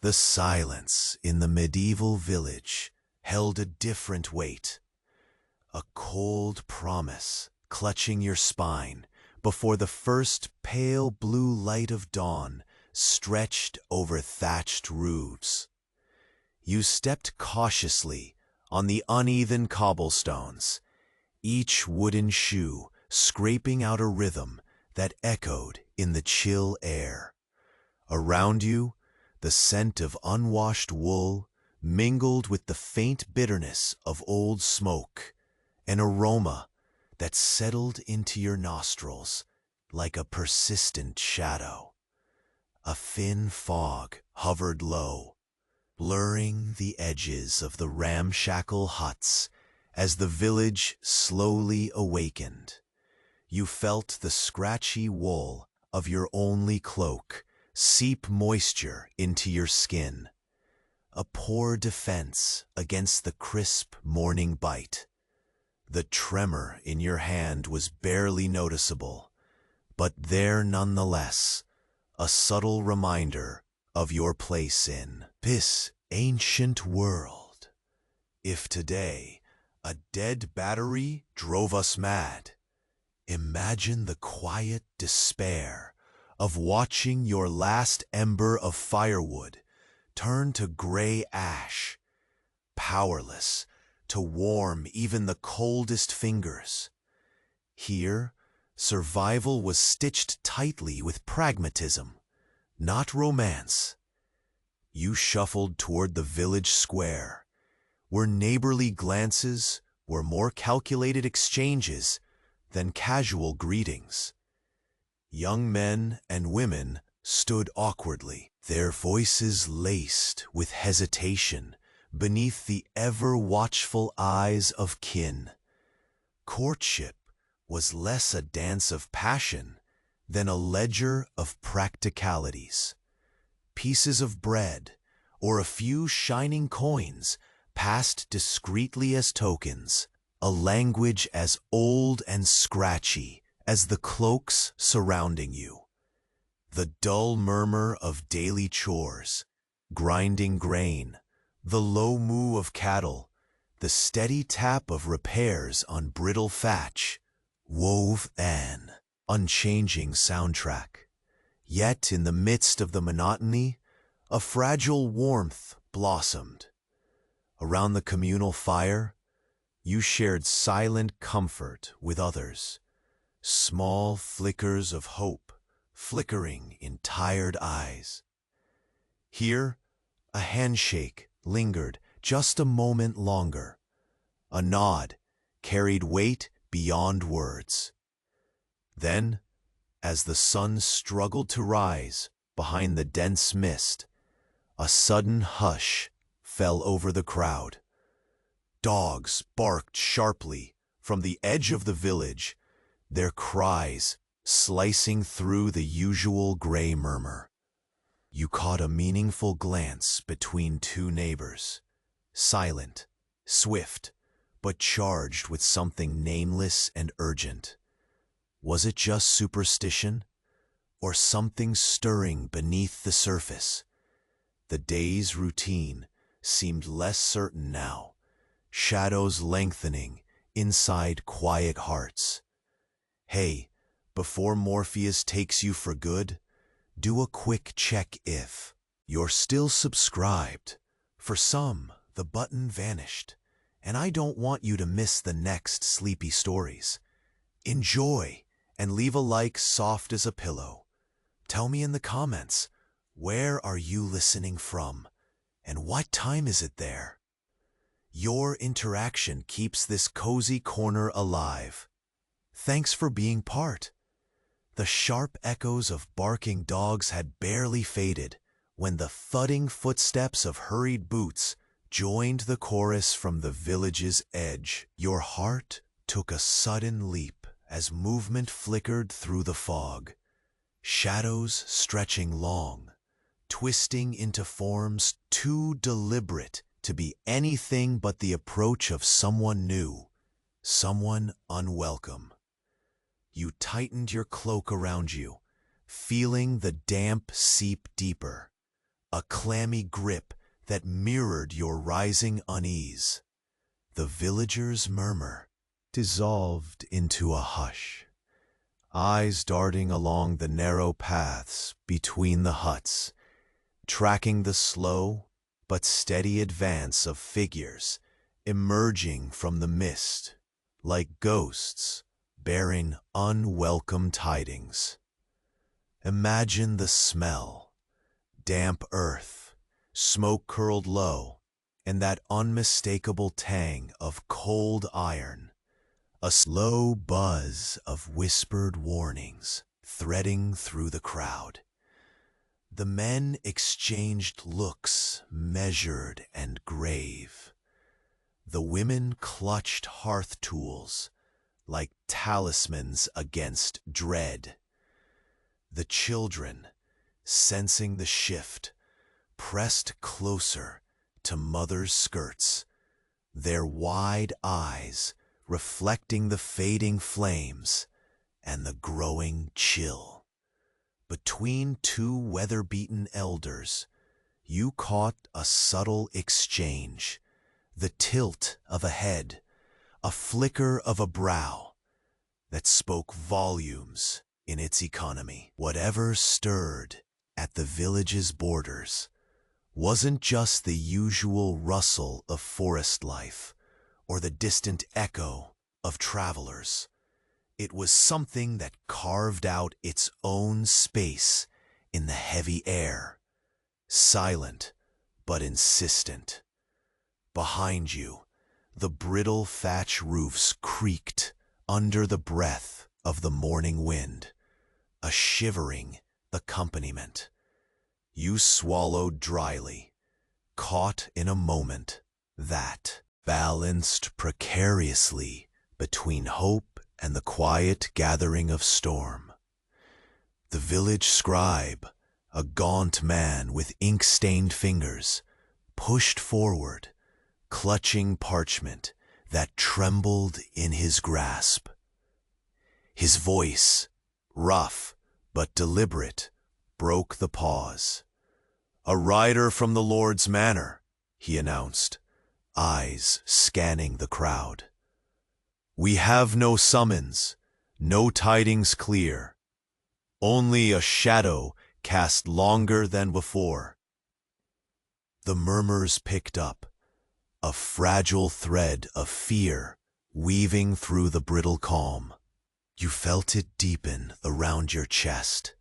The silence in the medieval village held a different weight, a cold promise clutching your spine before the first pale blue light of dawn stretched over thatched roofs. You stepped cautiously on the uneven cobblestones, each wooden shoe scraping out a rhythm that echoed in the chill air. Around you, the scent of unwashed wool mingled with the faint bitterness of old smoke, an aroma that settled into your nostrils like a persistent shadow. A thin fog hovered low, blurring the edges of the ramshackle huts as the village slowly awakened. You felt the scratchy wool of your only cloak seep moisture into your skin, a poor defense against the crisp morning bite. The tremor in your hand was barely noticeable, but there nonetheless, a subtle reminder of your place in this ancient world. If today a dead battery drove us mad, imagine the quiet despair of watching your last ember of firewood turn to gray ash, powerless to warm even the coldest fingers. Here, survival was stitched tightly with pragmatism, not romance. You shuffled toward the village square, where neighborly glances were more calculated exchanges than casual greetings. Young men and women stood awkwardly, their voices laced with hesitation beneath the ever-watchful eyes of kin. Courtship was less a dance of passion than a ledger of practicalities. Pieces of bread or a few shining coins passed discreetly as tokens, a language as old and scratchy as the cloaks surrounding you. The dull murmur of daily chores, grinding grain, the low moo of cattle, the steady tap of repairs on brittle thatch, wove an unchanging soundtrack. Yet in the midst of the monotony, a fragile warmth blossomed. Around the communal fire, you shared silent comfort with others, small flickers of hope flickering in tired eyes. Here, a handshake lingered just a moment longer. A nod carried weight beyond words. Then, as the sun struggled to rise behind the dense mist, a sudden hush fell over the crowd. Dogs barked sharply from the edge of the village, their cries slicing through the usual gray murmur. You caught a meaningful glance between two neighbors, silent, swift, but charged with something nameless and urgent. Was it just superstition, or something stirring beneath the surface? The day's routine seemed less certain now, shadows lengthening inside quiet hearts. Hey, before Morpheus takes you for good, do a quick check if you're still subscribed. For some, the button vanished, and I don't want you to miss the next sleepy stories. Enjoy, and leave a like soft as a pillow. Tell me in the comments, where are you listening from, and what time is it there? Your interaction keeps this cozy corner alive. Thanks for being part. The sharp echoes of barking dogs had barely faded when the thudding footsteps of hurried boots joined the chorus from the village's edge. Your heart took a sudden leap as movement flickered through the fog, shadows stretching long, twisting into forms too deliberate to be anything but the approach of someone new, someone unwelcome. You tightened your cloak around you, feeling the damp seep deeper, a clammy grip that mirrored your rising unease. The villagers' murmur dissolved into a hush, eyes darting along the narrow paths between the huts, tracking the slow but steady advance of figures emerging from the mist like ghosts bearing unwelcome tidings. Imagine the smell: damp earth, smoke curled low, and that unmistakable tang of cold iron, a slow buzz of whispered warnings threading through the crowd. The men exchanged looks measured and grave. The women clutched hearth tools like talismans against dread. The children, sensing the shift, pressed closer to mother's skirts, their wide eyes reflecting the fading flames and the growing chill. Between two weather-beaten elders, you caught a subtle exchange, the tilt of a head, a flicker of a brow that spoke volumes in its economy. Whatever stirred at the village's borders wasn't just the usual rustle of forest life or the distant echo of travelers. It was something that carved out its own space in the heavy air, silent but insistent. Behind you, the brittle thatch roofs creaked under the breath of the morning wind, a shivering accompaniment. You swallowed dryly, caught in a moment that balanced precariously between hope and the quiet gathering of storm. The village scribe, a gaunt man with ink-stained fingers, pushed forward, clutching parchment that trembled in his grasp. His voice, rough but deliberate, broke the pause. "A rider from the Lord's manor," he announced, eyes scanning the crowd. "We have no summons, no tidings clear, only a shadow cast longer than before." The murmurs picked up, a fragile thread of fear weaving through the brittle calm. You felt it deepen around your chest,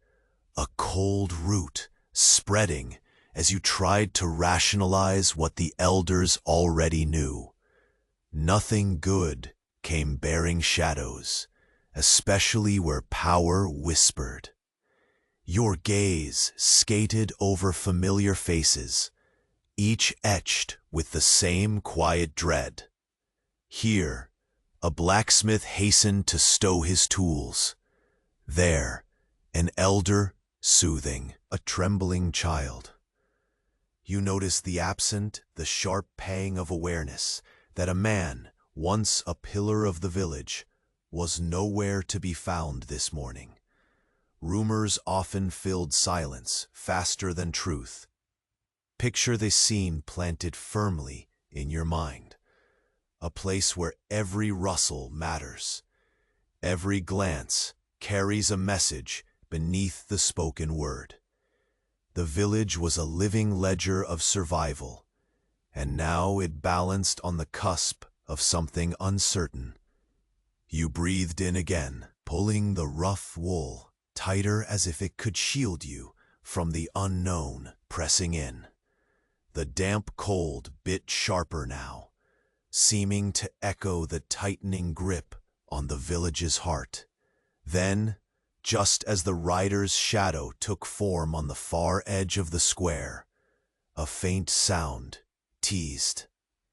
a cold root spreading as you tried to rationalize what the elders already knew. Nothing good came bearing shadows, especially where power whispered. Your gaze skated over familiar faces, each etched with the same quiet dread. Here, a blacksmith hastened to stow his tools. There, an elder soothing a trembling child. You noticed the absent, the sharp pang of awareness that a man, once a pillar of the village, was nowhere to be found this morning. Rumors often filled silence faster than truth. Picture this scene planted firmly in your mind, a place where every rustle matters, every glance carries a message beneath the spoken word. The village was a living ledger of survival, and now it balanced on the cusp of something uncertain. You breathed in again, pulling the rough wool tighter as if it could shield you from the unknown pressing in. The damp cold bit sharper now, seeming to echo the tightening grip on the village's heart. Then, just as the rider's shadow took form on the far edge of the square, a faint sound teased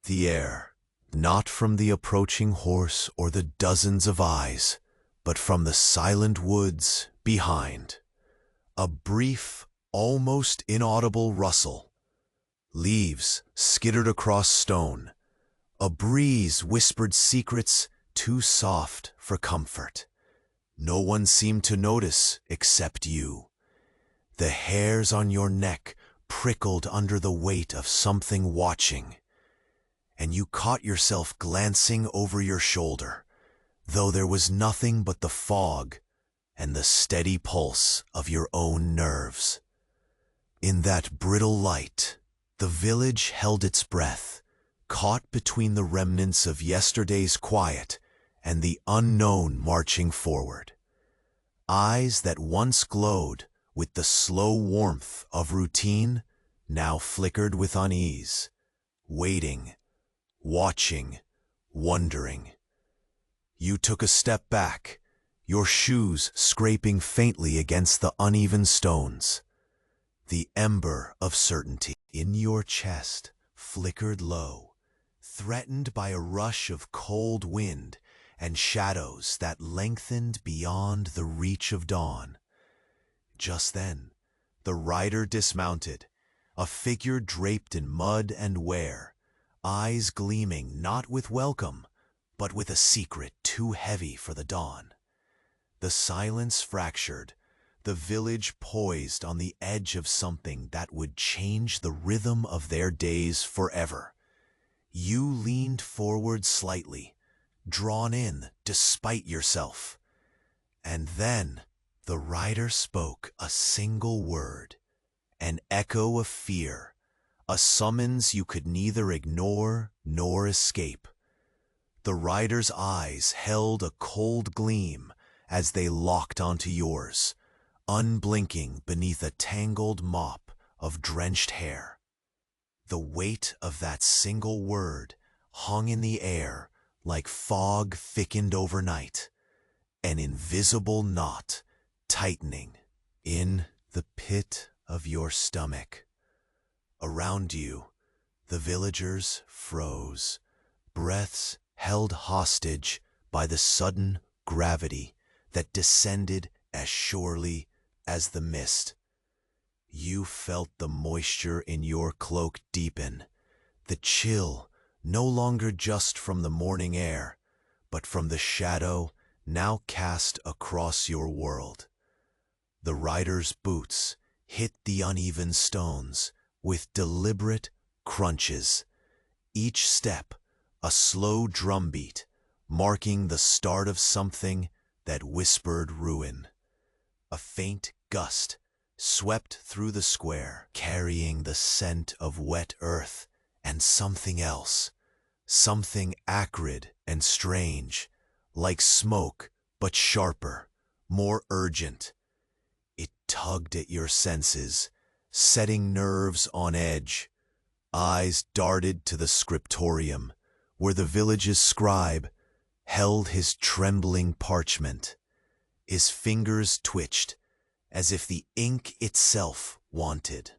the air, not from the approaching horse or the dozens of eyes, but from the silent woods behind. A brief, almost inaudible rustle. Leaves skittered across stone. A breeze whispered secrets too soft for comfort. No one seemed to notice except you. The hairs on your neck prickled under the weight of something watching, and you caught yourself glancing over your shoulder, though there was nothing but the fog and the steady pulse of your own nerves. In that brittle light, the village held its breath, caught between the remnants of yesterday's quiet and the unknown marching forward. Eyes that once glowed with the slow warmth of routine now flickered with unease, waiting, watching, wondering. You took a step back, your shoes scraping faintly against the uneven stones. The ember of certainty in your chest flickered low, threatened by a rush of cold wind and shadows that lengthened beyond the reach of dawn. Just then, the rider dismounted, a figure draped in mud and wear, eyes gleaming not with welcome, but with a secret too heavy for the dawn. The silence fractured, the village poised on the edge of something that would change the rhythm of their days forever. You leaned forward slightly, drawn in despite yourself. And then the rider spoke a single word, an echo of fear, a summons you could neither ignore nor escape. The rider's eyes held a cold gleam as they locked onto yours, unblinking beneath a tangled mop of drenched hair. The weight of that single word hung in the air like fog thickened overnight, an invisible knot tightening in the pit of your stomach. Around you, the villagers froze, breaths held hostage by the sudden gravity that descended as surely as the mist. You felt the moisture in your cloak deepen, the chill no longer just from the morning air, but from the shadow now cast across your world. The rider's boots hit the uneven stones with deliberate crunches, each step a slow drumbeat, marking the start of something that whispered ruin. A faint gust swept through the square, carrying the scent of wet earth and something else, something acrid and strange, like smoke but sharper, more urgent. It tugged at your senses, setting nerves on edge. Eyes darted to the scriptorium, where the village's scribe held his trembling parchment. His fingers twitched, as if the ink itself wanted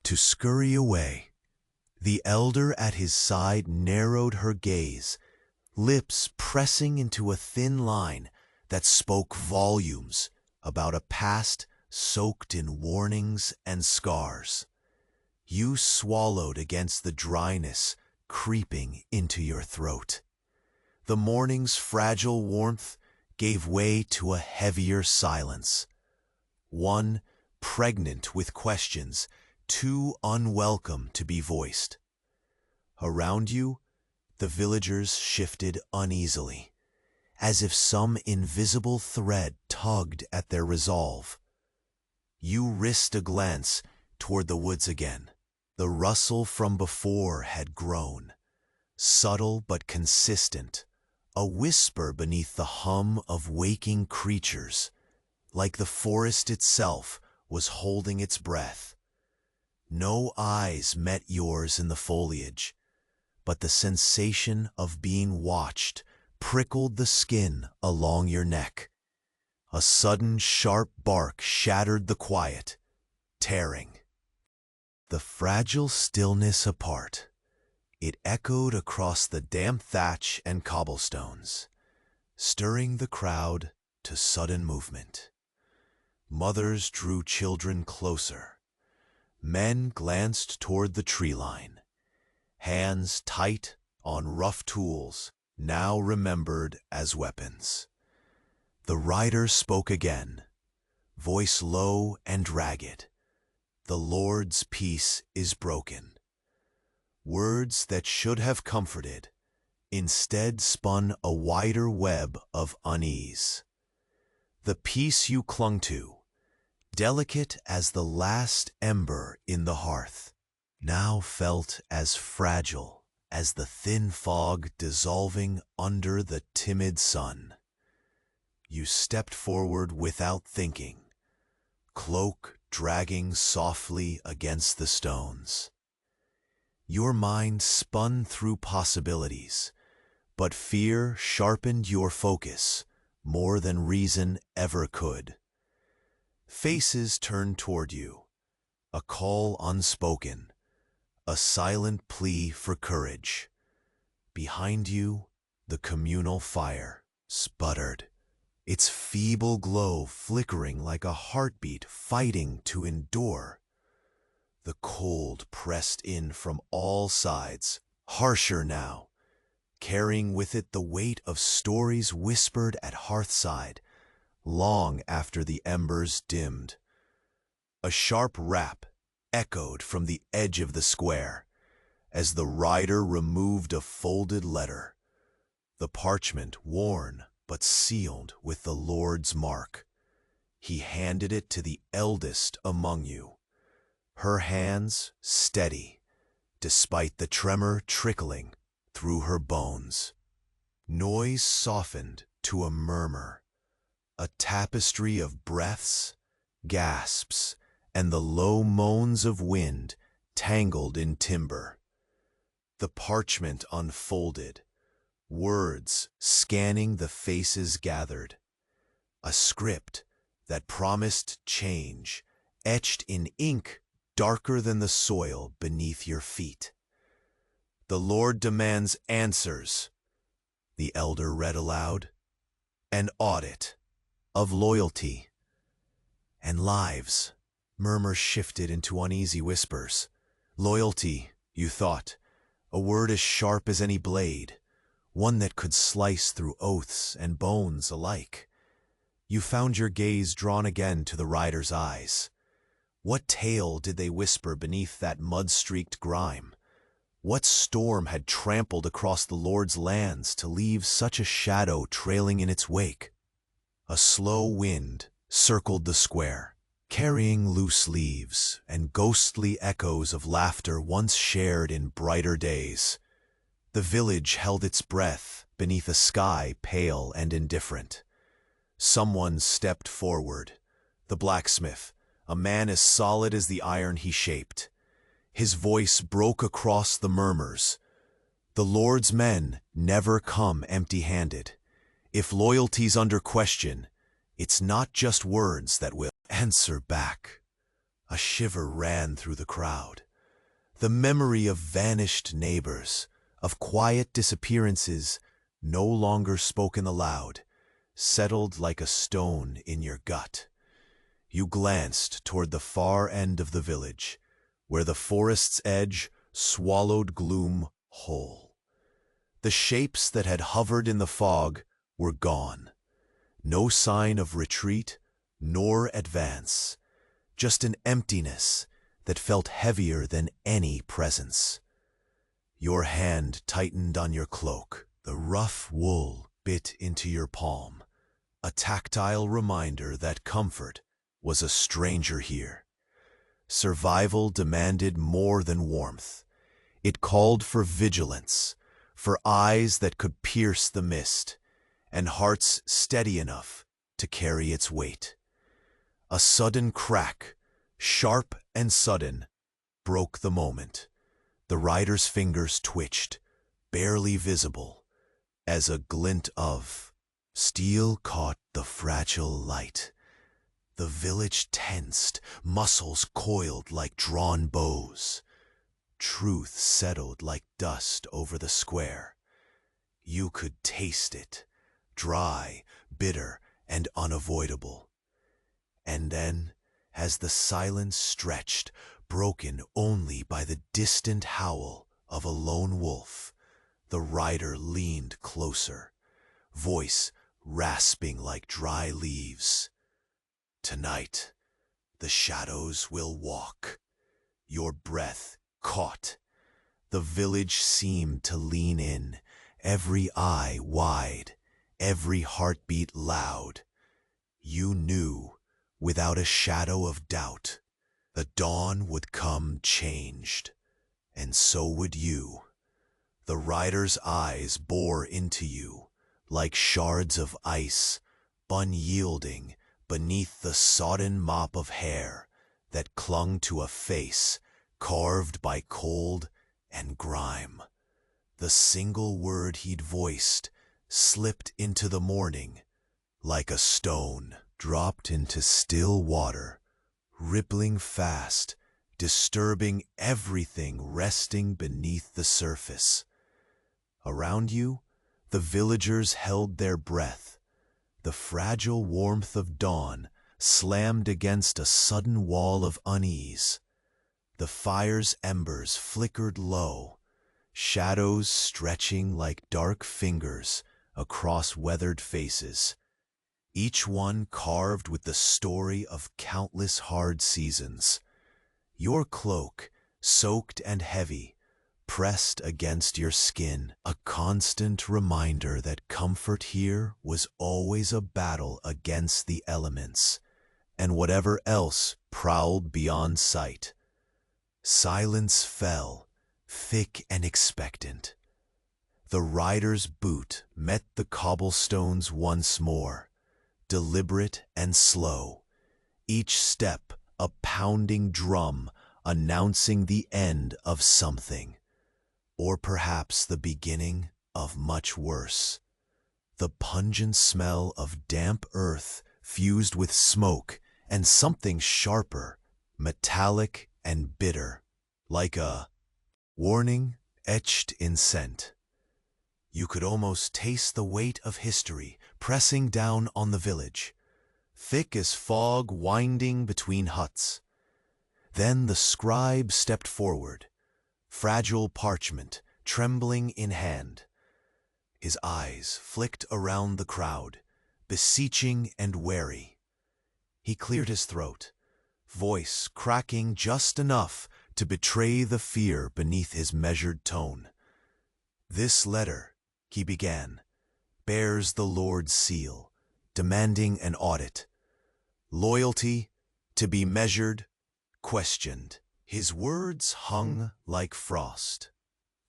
to scurry away. The elder at his side narrowed her gaze, lips pressing into a thin line that spoke volumes about a past soaked in warnings and scars. You swallowed against the dryness creeping into your throat. The morning's fragile warmth gave way to a heavier silence, one pregnant with questions too unwelcome to be voiced. Around you, the villagers shifted uneasily, as if some invisible thread tugged at their resolve. You risked a glance toward the woods again. The rustle from before had grown, subtle but consistent, a whisper beneath the hum of waking creatures, like the forest itself was holding its breath. No eyes met yours in the foliage, but the sensation of being watched prickled the skin along your neck. A sudden sharp bark shattered the quiet, tearing the fragile stillness apart. It echoed across the damp thatch and cobblestones, stirring the crowd to sudden movement. Mothers drew children closer. Men glanced toward the tree line, hands tight on rough tools now remembered as weapons. The rider spoke again, voice low and ragged. The Lord's peace is broken. Words that should have comforted instead spun a wider web of unease. The peace you clung to, delicate as the last ember in the hearth, now felt as fragile as the thin fog dissolving under the timid sun. You stepped forward without thinking, cloak dragging softly against the stones. Your mind spun through possibilities, but fear sharpened your focus more than reason ever could. Faces turned toward you, a call unspoken, a silent plea for courage. Behind you, the communal fire sputtered, its feeble glow flickering like a heartbeat fighting to endure. The cold pressed in from all sides, harsher now, carrying with it the weight of stories whispered at hearthside, long after the embers dimmed. A sharp rap echoed from the edge of the square, as the rider removed a folded letter, the parchment worn but sealed with the Lord's mark. He handed it to the eldest among you, her hands steady, despite the tremor trickling through her bones. Noise softened to a murmur, a tapestry of breaths, gasps, and the low moans of wind tangled in timber. The parchment unfolded, words scanning the faces gathered. A script that promised change, etched in ink darker than the soil beneath your feet. "The Lord demands answers," the elder read aloud. "An audit of loyalty and lives." Murmurs shifted into uneasy whispers. Loyalty, you thought, a word as sharp as any blade, one that could slice through oaths and bones alike. You found your gaze drawn again to the rider's eyes. What tale did they whisper beneath that mud-streaked grime? What storm had trampled across the Lord's lands to leave such a shadow trailing in its wake? A slow wind circled the square, carrying loose leaves and ghostly echoes of laughter once shared in brighter days. The village held its breath beneath a sky pale and indifferent. Someone stepped forward, the blacksmith, a man as solid as the iron he shaped. His voice broke across the murmurs. "The Lord's men never come empty-handed. If loyalty's under question, it's not just words that will answer back." A shiver ran through the crowd. The memory of vanished neighbors, of quiet disappearances no longer spoken aloud, settled like a stone in your gut. You glanced toward the far end of the village, where the forest's edge swallowed gloom whole. The shapes that had hovered in the fog were gone. No sign of retreat nor advance, just an emptiness that felt heavier than any presence. Your hand tightened on your cloak, the rough wool bit into your palm, a tactile reminder that comfort was a stranger here. Survival demanded more than warmth. It called for vigilance, for eyes that could pierce the mist, and hearts steady enough to carry its weight. A sudden crack, sharp and sudden, broke the moment. The rider's fingers twitched, barely visible, as a glint of steel caught the fragile light. The village tensed, muscles coiled like drawn bows. Truth settled like dust over the square. You could taste it, dry, bitter, and unavoidable. And then, as the silence stretched, broken only by the distant howl of a lone wolf, the rider leaned closer, voice rasping like dry leaves. "Tonight, The shadows will walk, your breath caught. The village seemed to lean in, every eye wide, every heartbeat loud. You knew, without a shadow of doubt, the dawn would come changed, and so would you. The rider's eyes bore into you, like shards of ice, unyielding beneath the sodden mop of hair that clung to a face carved by cold and grime. The single word he'd voiced slipped into the morning like a stone dropped into still water, rippling fast, disturbing everything resting beneath the surface. Around you, the villagers held their breath. The fragile warmth of dawn slammed against a sudden wall of unease. The fire's embers flickered low, shadows stretching like dark fingers across weathered faces, each one carved with the story of countless hard seasons. Your cloak, soaked and heavy, pressed against your skin, a constant reminder that comfort here was always a battle against the elements and whatever else prowled beyond sight. Silence fell, thick and expectant. The rider's boot met the cobblestones once more, deliberate and slow, each step a pounding drum announcing the end of something, or perhaps the beginning of much worse. The pungent smell of damp earth fused with smoke and something sharper, metallic and bitter, like a warning etched in scent. You could almost taste the weight of history pressing down on the village, thick as fog winding between huts. Then the scribe stepped forward, fragile parchment trembling in hand. His eyes flicked around the crowd, beseeching and wary. He cleared his throat, voice cracking just enough to betray the fear beneath his measured tone. "This letter," he began, "bears the Lord's seal, demanding an audit. Loyalty, to be measured, questioned." His words hung like frost,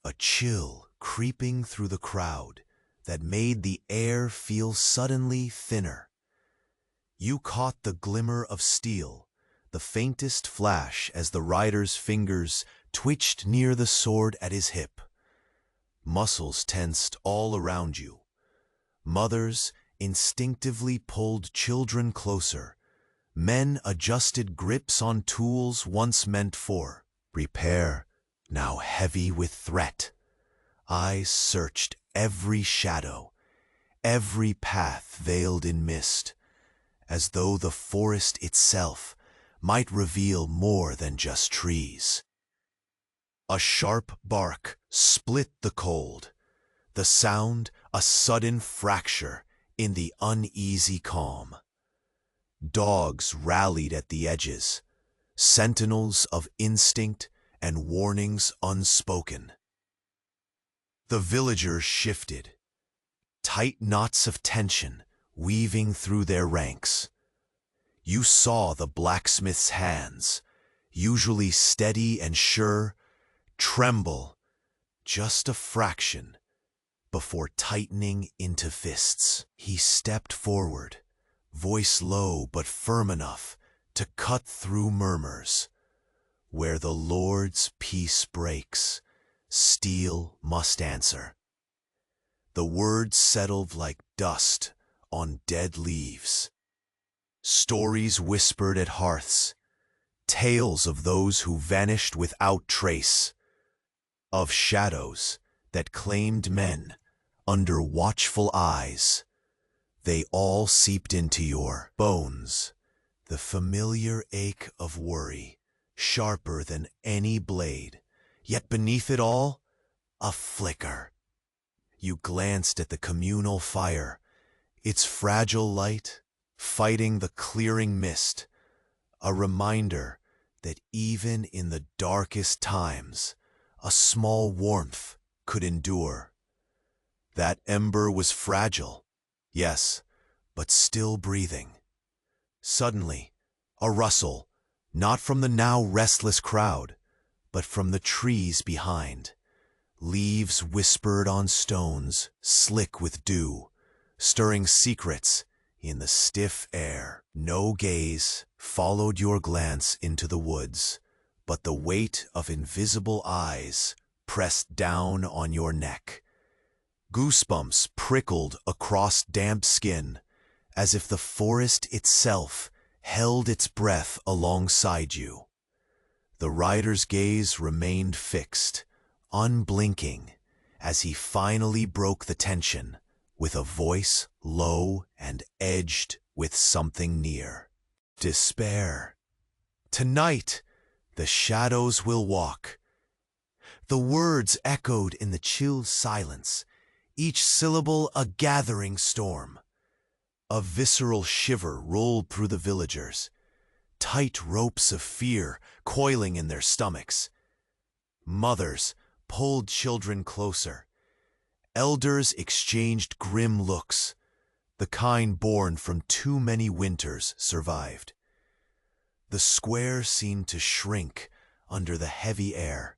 a chill creeping through the crowd that made the air feel suddenly thinner. You caught the glimmer of steel, the faintest flash as the rider's fingers twitched near the sword at his hip. Muscles tensed all around you. Mothers instinctively pulled children closer. Men adjusted grips on tools once meant for repair, now heavy with threat. Eyes searched every shadow, every path veiled in mist, as though the forest itself might reveal more than just trees. A sharp bark split the cold, the sound a sudden fracture in the uneasy calm. Dogs rallied at the edges, sentinels of instinct and warnings unspoken. The villagers shifted, tight knots of tension weaving through their ranks. You saw the blacksmith's hands, usually steady and sure, tremble just a fraction before tightening into fists. He stepped forward, voice low but firm enough to cut through murmurs. Where the Lord's peace breaks, steel must answer. The words settled like dust on dead leaves. Stories whispered at hearths, tales of those who vanished without trace, of shadows that claimed men under watchful eyes. They all seeped into your bones, the familiar ache of worry, sharper than any blade, yet beneath it all, a flicker. You glanced at the communal fire, its fragile light fighting the clearing mist, a reminder that even in the darkest times, a small warmth could endure. That ember was fragile, yes, but still breathing. Suddenly, a rustle, not from the now restless crowd, but from the trees behind. Leaves whispered on stones, slick with dew, stirring secrets in the stiff air. No gaze followed your glance into the woods, but the weight of invisible eyes pressed down on your neck. Goosebumps prickled across damp skin, as if the forest itself held its breath alongside you. The rider's gaze remained fixed, unblinking, as he finally broke the tension with a voice low and edged with something near. Despair. Tonight, the shadows will walk. The words echoed in the chill silence, each syllable a gathering storm. A visceral shiver rolled through the villagers, tight ropes of fear coiling in their stomachs. Mothers pulled children closer. Elders exchanged grim looks. The kind born from too many winters survived. The square seemed to shrink under the heavy air,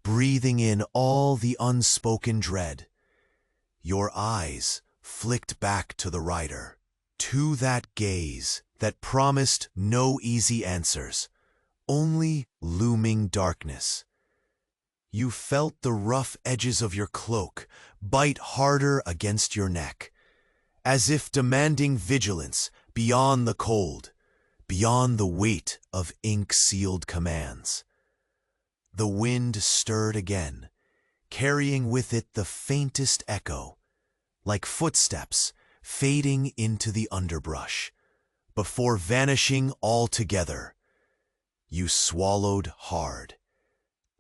breathing in all the unspoken dread. Your eyes flicked back to the rider, to that gaze that promised no easy answers, only looming darkness. You felt the rough edges of your cloak bite harder against your neck, as if demanding vigilance beyond the cold, beyond the weight of ink-sealed commands. The wind stirred again, carrying with it the faintest echo, like footsteps fading into the underbrush, before vanishing altogether. You swallowed hard.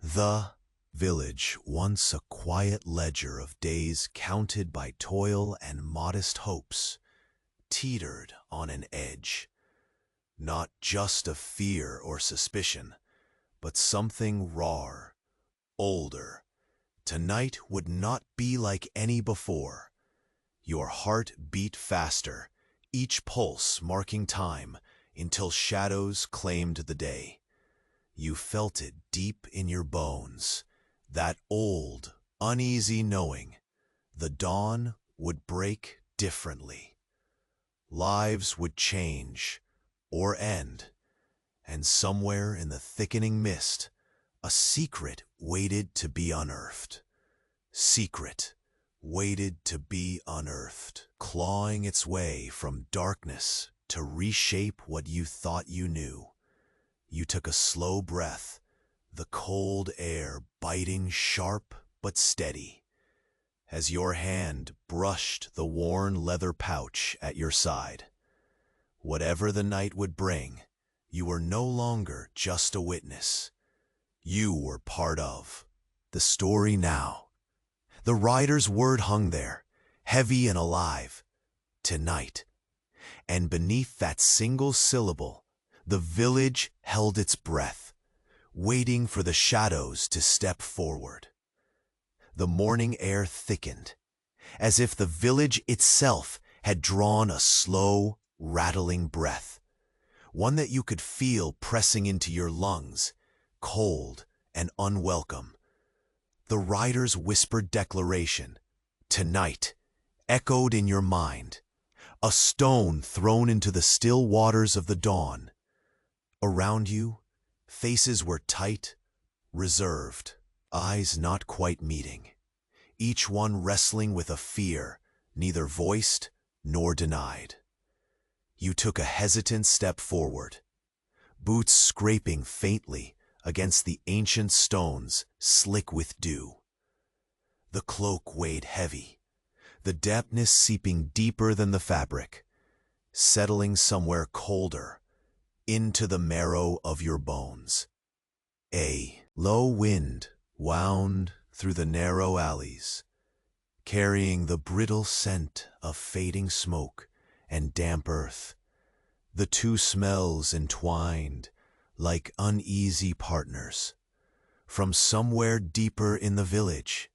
The village, once a quiet ledger of days counted by toil and modest hopes, teetered on an edge, not just of fear or suspicion, but something rawer, older. Tonight would not be like any before. Your heart beat faster, each pulse marking time until shadows claimed the day. You felt it deep in your bones, that old, uneasy knowing. The dawn would break differently. Lives would change or end, and somewhere in the thickening mist, a secret waited to be unearthed. Secret waited to be unearthed, clawing its way from darkness to reshape what you thought you knew. You took a slow breath, the cold air biting sharp but steady, as your hand brushed the worn leather pouch at your side. Whatever the night would bring, you were no longer just a witness. You were part of the story now. The rider's word hung there, heavy and alive. Tonight. And beneath that single syllable, the village held its breath, waiting for the shadows to step forward. The morning air thickened, as if the village itself had drawn a slow, rattling breath, one that you could feel pressing into your lungs, cold and unwelcome. The rider's whispered declaration, "Tonight," echoed in your mind, a stone thrown into the still waters of the dawn. Around you, faces were tight, reserved, eyes not quite meeting, each one wrestling with a fear neither voiced nor denied. You took a hesitant step forward, boots scraping faintly against the ancient stones slick with dew. The cloak weighed heavy, the dampness seeping deeper than the fabric, settling somewhere colder, into the marrow of your bones. A low wind wound through the narrow alleys, carrying the brittle scent of fading smoke and damp earth. the two smells entwined like uneasy partners. From somewhere deeper in the village,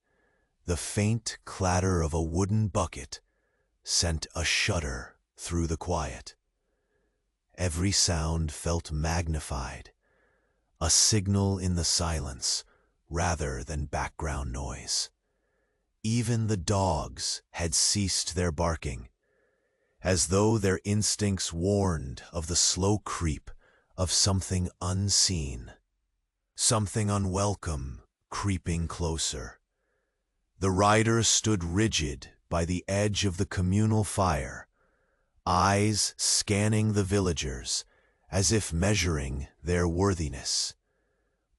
the faint clatter of a wooden bucket sent a shudder through the quiet. Every sound felt magnified, a signal in the silence rather than background noise. Even the dogs had ceased their barking, as though their instincts warned of the slow creep of something unseen, something unwelcome creeping closer. The riders stood rigid by the edge of the communal fire, eyes scanning the villagers as if measuring their worthiness,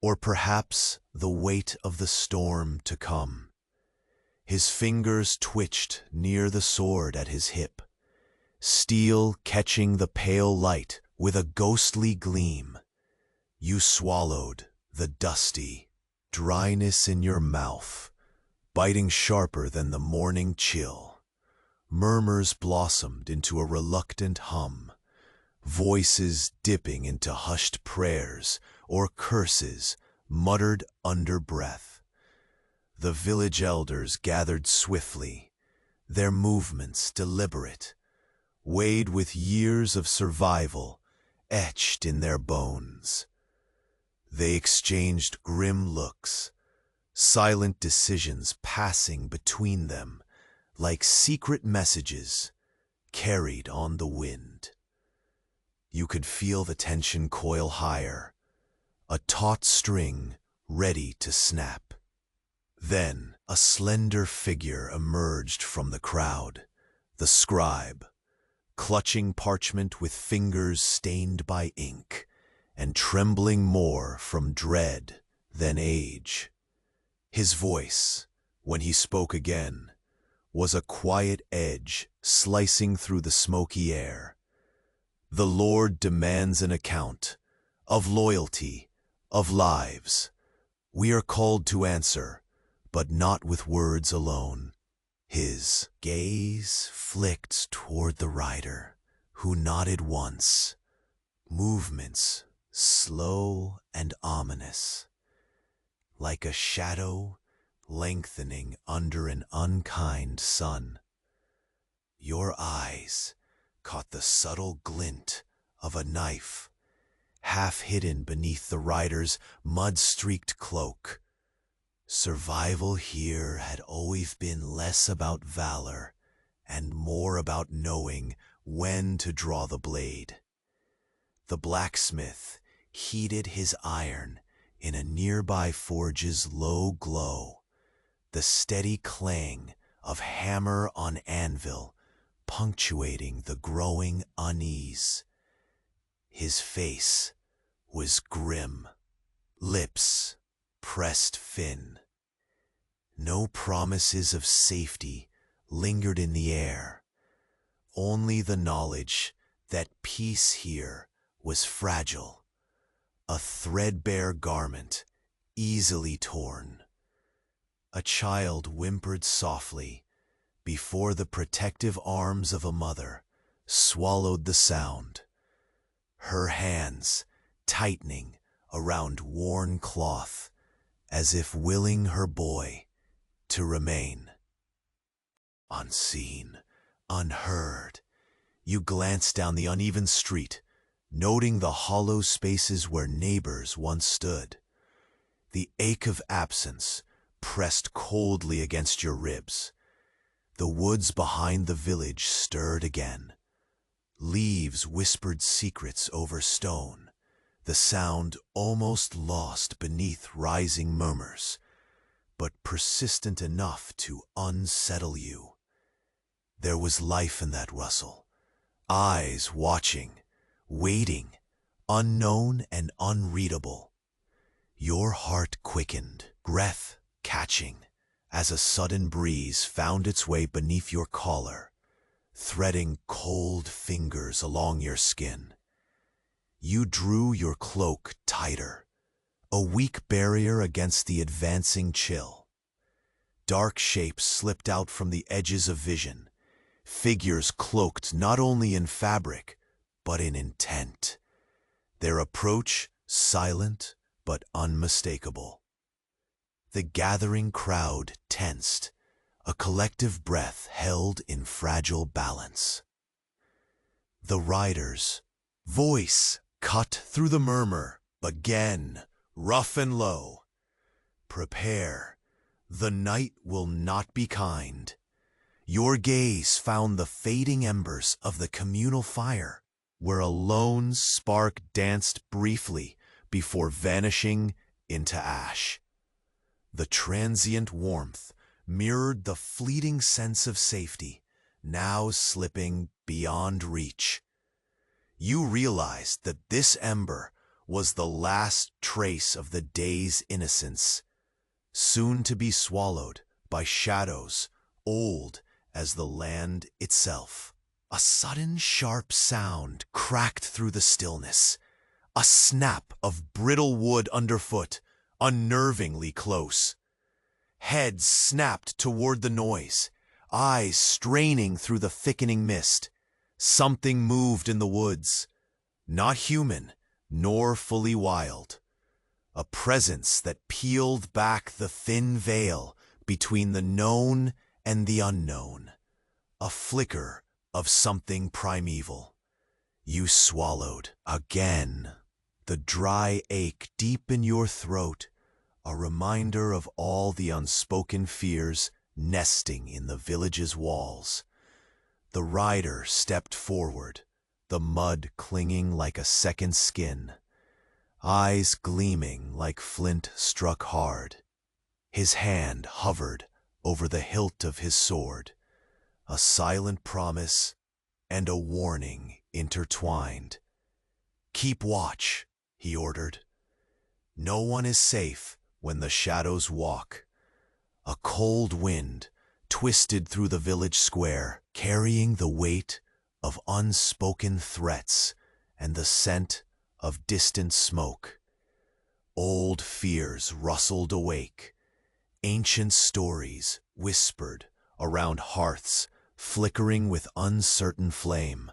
or perhaps the weight of the storm to come. His fingers twitched near the sword at his hip, steel catching the pale light with a ghostly gleam. You swallowed the dusty dryness in your mouth, biting sharper than the morning chill. Murmurs blossomed into a reluctant hum, voices dipping into hushed prayers or curses muttered under breath. The village elders gathered swiftly, their movements deliberate, weighed with years of survival etched in their bones. They exchanged grim looks, silent decisions passing between them like secret messages carried on the wind. You could feel the tension coil higher, a taut string ready to snap. Then a slender figure emerged from the crowd, the scribe, clutching parchment with fingers stained by ink and trembling more from dread than age. His voice, when he spoke again, was a quiet edge slicing through the smoky air. The Lord demands an account of loyalty, of lives. We are called to answer, but not with words alone. His gaze flicked toward the rider, who nodded once, movements slow and ominous, like a shadow lengthening under an unkind sun. Your eyes caught the subtle glint of a knife, half hidden beneath the rider's mud-streaked cloak. Survival here had always been less about valor and more about knowing when to draw the blade. The blacksmith heated his iron in a nearby forge's low glow, the steady clang of hammer on anvil punctuating the growing unease. His face was grim, lips pressed thin. No promises of safety lingered in the air, only the knowledge that peace here was fragile, a threadbare garment, easily torn. A child whimpered softly before the protective arms of a mother swallowed the sound, her hands tightening around worn cloth as if willing her boy to remain. Unseen, unheard, you glanced down the uneven street, noting the hollow spaces where neighbors once stood. The ache of absence pressed coldly against your ribs. The woods behind the village stirred again. Leaves whispered secrets over stone, the sound almost lost beneath rising murmurs, but persistent enough to unsettle you. There was life in that rustle, eyes watching, waiting, unknown and unreadable. Your heart quickened, breath catching, as a sudden breeze found its way beneath your collar, threading cold fingers along your skin. You drew your cloak tighter, a weak barrier against the advancing chill. Dark shapes slipped out from the edges of vision, figures cloaked not only in fabric, but in intent. Their approach silent but unmistakable. The gathering crowd tensed, a collective breath held in fragile balance. The rider's voice cut through the murmur, again, rough and low. Prepare, the night will not be kind. Your gaze found the fading embers of the communal fire, where a lone spark danced briefly before vanishing into ash. The transient warmth mirrored the fleeting sense of safety, now slipping beyond reach. You realized that this ember was the last trace of the day's innocence, soon to be swallowed by shadows old as the land itself. A sudden sharp sound cracked through the stillness, a snap of brittle wood underfoot, unnervingly close. Heads snapped toward the noise, eyes straining through the thickening mist. Something moved in the woods, not human, nor fully wild. A presence that peeled back the thin veil between the known and the unknown. A flicker of something primeval. You swallowed again. The dry ache deep in your throat, a reminder of all the unspoken fears nesting in the village's walls. The rider stepped forward, the mud clinging like a second skin, eyes gleaming like flint struck hard. His hand hovered over the hilt of his sword, a silent promise and a warning intertwined. "Keep watch," he ordered. "No one is safe when the shadows walk." A cold wind twisted through the village square, carrying the weight of unspoken threats and the scent of distant smoke. Old fears rustled awake, ancient stories whispered around hearths flickering with uncertain flame.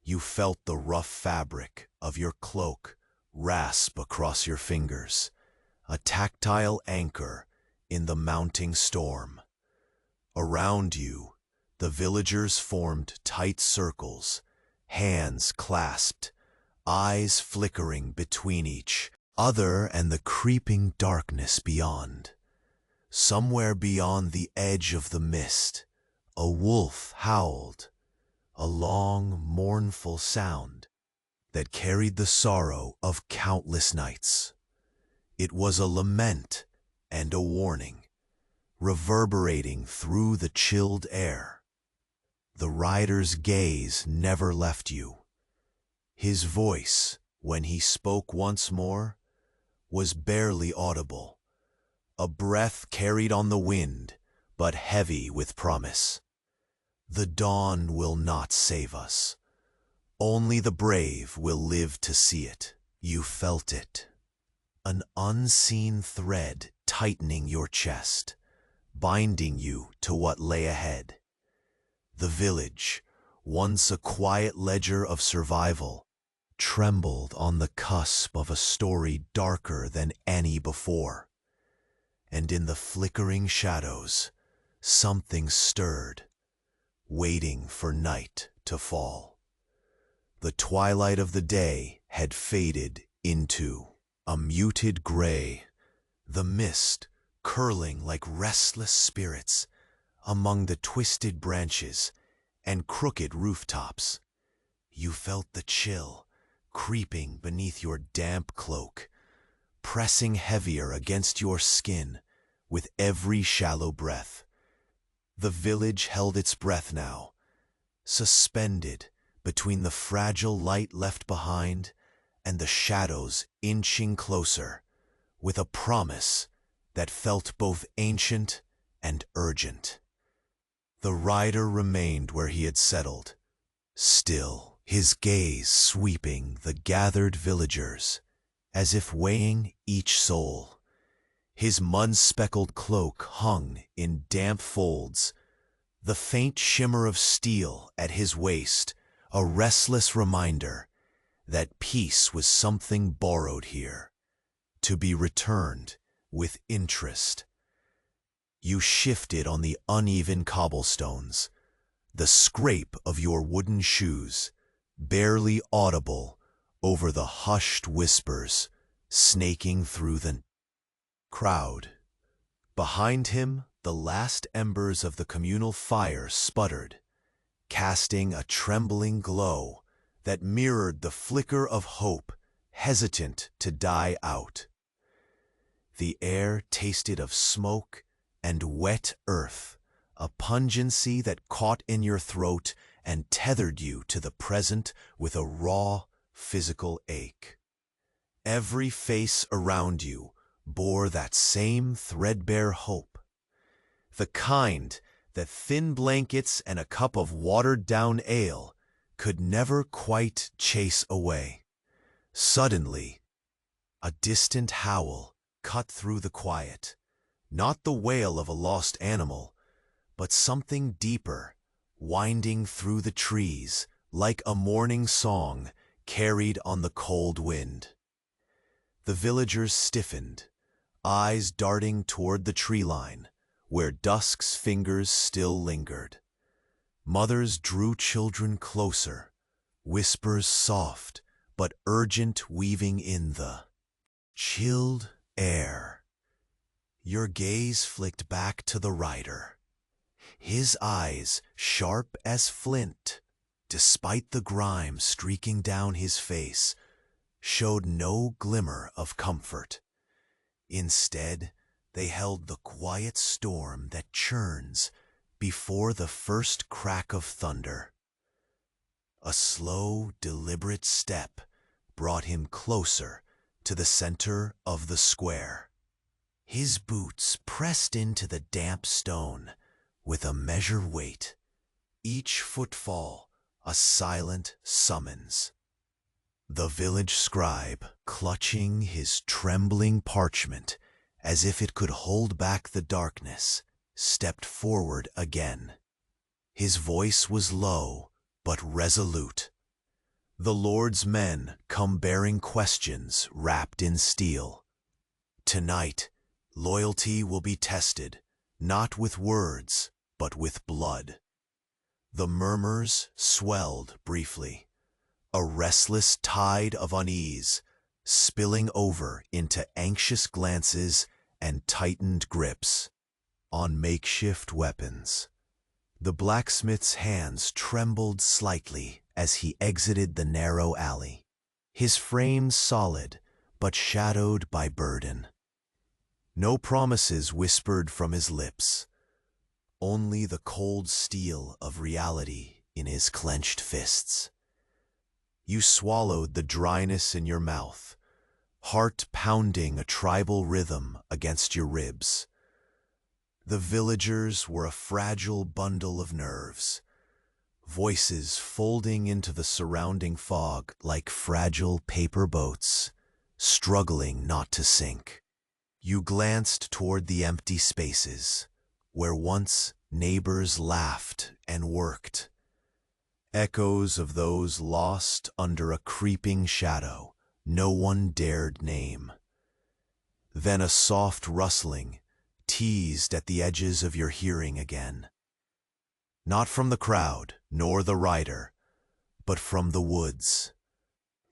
You felt the rough fabric of your cloak rasp across your fingers, a tactile anchor in the mounting storm. Around you, the villagers formed tight circles, hands clasped, eyes flickering between each other and the creeping darkness beyond. Somewhere beyond the edge of the mist, a wolf howled, a long, mournful sound that carried the sorrow of countless nights. It was a lament and a warning, reverberating through the chilled air. The rider's gaze never left you. His voice, when he spoke once more, was barely audible, a breath carried on the wind, but heavy with promise. The dawn will not save us. Only the brave will live to see it. You felt it, an unseen thread tightening your chest, binding you to what lay ahead. The village, once a quiet ledger of survival, trembled on the cusp of a story darker than any before. And in the flickering shadows, something stirred, waiting for night to fall. The twilight of the day had faded into a muted gray, the mist curling like restless spirits among the twisted branches and crooked rooftops. You felt the chill creeping beneath your damp cloak, pressing heavier against your skin with every shallow breath. The village held its breath now, suspended between the fragile light left behind and the shadows inching closer, with a promise that felt both ancient and urgent. The rider remained where he had settled, still, his gaze sweeping the gathered villagers, as if weighing each soul. His mud-speckled cloak hung in damp folds, the faint shimmer of steel at his waist a restless reminder that peace was something borrowed here, to be returned with interest. You shifted on the uneven cobblestones, the scrape of your wooden shoes, barely audible over the hushed whispers snaking through the crowd. Behind him, the last embers of the communal fire sputtered, casting a trembling glow that mirrored the flicker of hope hesitant to die out. The air tasted of smoke and wet earth, a pungency that caught in your throat and tethered you to the present with a raw, physical ache. Every face around you bore that same threadbare hope, the kind that thin blankets and a cup of watered-down ale could never quite chase away. Suddenly, a distant howl cut through the quiet, not the wail of a lost animal, but something deeper, winding through the trees like a morning song carried on the cold wind. The villagers stiffened, eyes darting toward the tree line, where dusk's fingers still lingered. Mothers drew children closer, whispers soft but urgent weaving in the chilled air. Your gaze flicked back to the rider. His eyes sharp as flint, despite the grime streaking down his face, showed no glimmer of comfort. Instead, they held the quiet storm that churns before the first crack of thunder. A slow, deliberate step brought him closer to the center of the square. His boots pressed into the damp stone with a measured weight, each footfall a silent summons. The village scribe, clutching his trembling parchment as if it could hold back the darkness, stepped forward again. His voice was low but resolute. The Lord's men come bearing questions wrapped in steel. Tonight, loyalty will be tested, not with words, but with blood. The murmurs swelled briefly, a restless tide of unease, spilling over into anxious glances and tightened grips on makeshift weapons. The blacksmith's hands trembled slightly as he exited the narrow alley, his frame solid but shadowed by burden. No promises whispered from his lips, only the cold steel of reality in his clenched fists. You swallowed the dryness in your mouth, heart pounding a tribal rhythm against your ribs. The villagers were a fragile bundle of nerves, voices folding into the surrounding fog like fragile paper boats, struggling not to sink. You glanced toward the empty spaces, where once neighbors laughed and worked, echoes of those lost under a creeping shadow no one dared name. Then a soft rustling teased at the edges of your hearing again. Not from the crowd, nor the rider, but from the woods.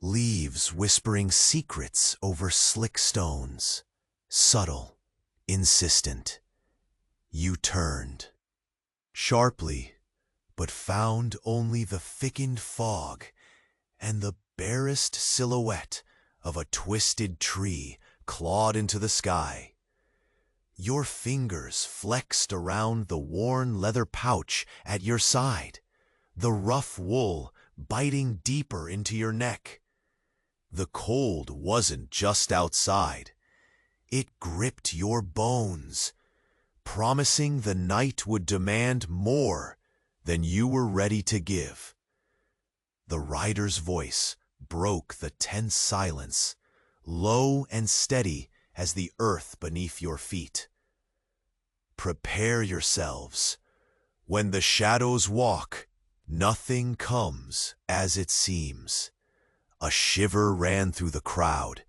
Leaves whispering secrets over slick stones, subtle, insistent. You turned. Sharply, but found only the thickened fog and the barest silhouette of a twisted tree clawed into the sky. Your fingers flexed around the worn leather pouch at your side, the rough wool biting deeper into your neck. The cold wasn't just outside. It gripped your bones, promising the night would demand more than you were ready to give. The rider's voice broke the tense silence, low and steady as the earth beneath your feet. Prepare yourselves. When the shadows walk, Nothing comes as it seems. A shiver ran through the crowd,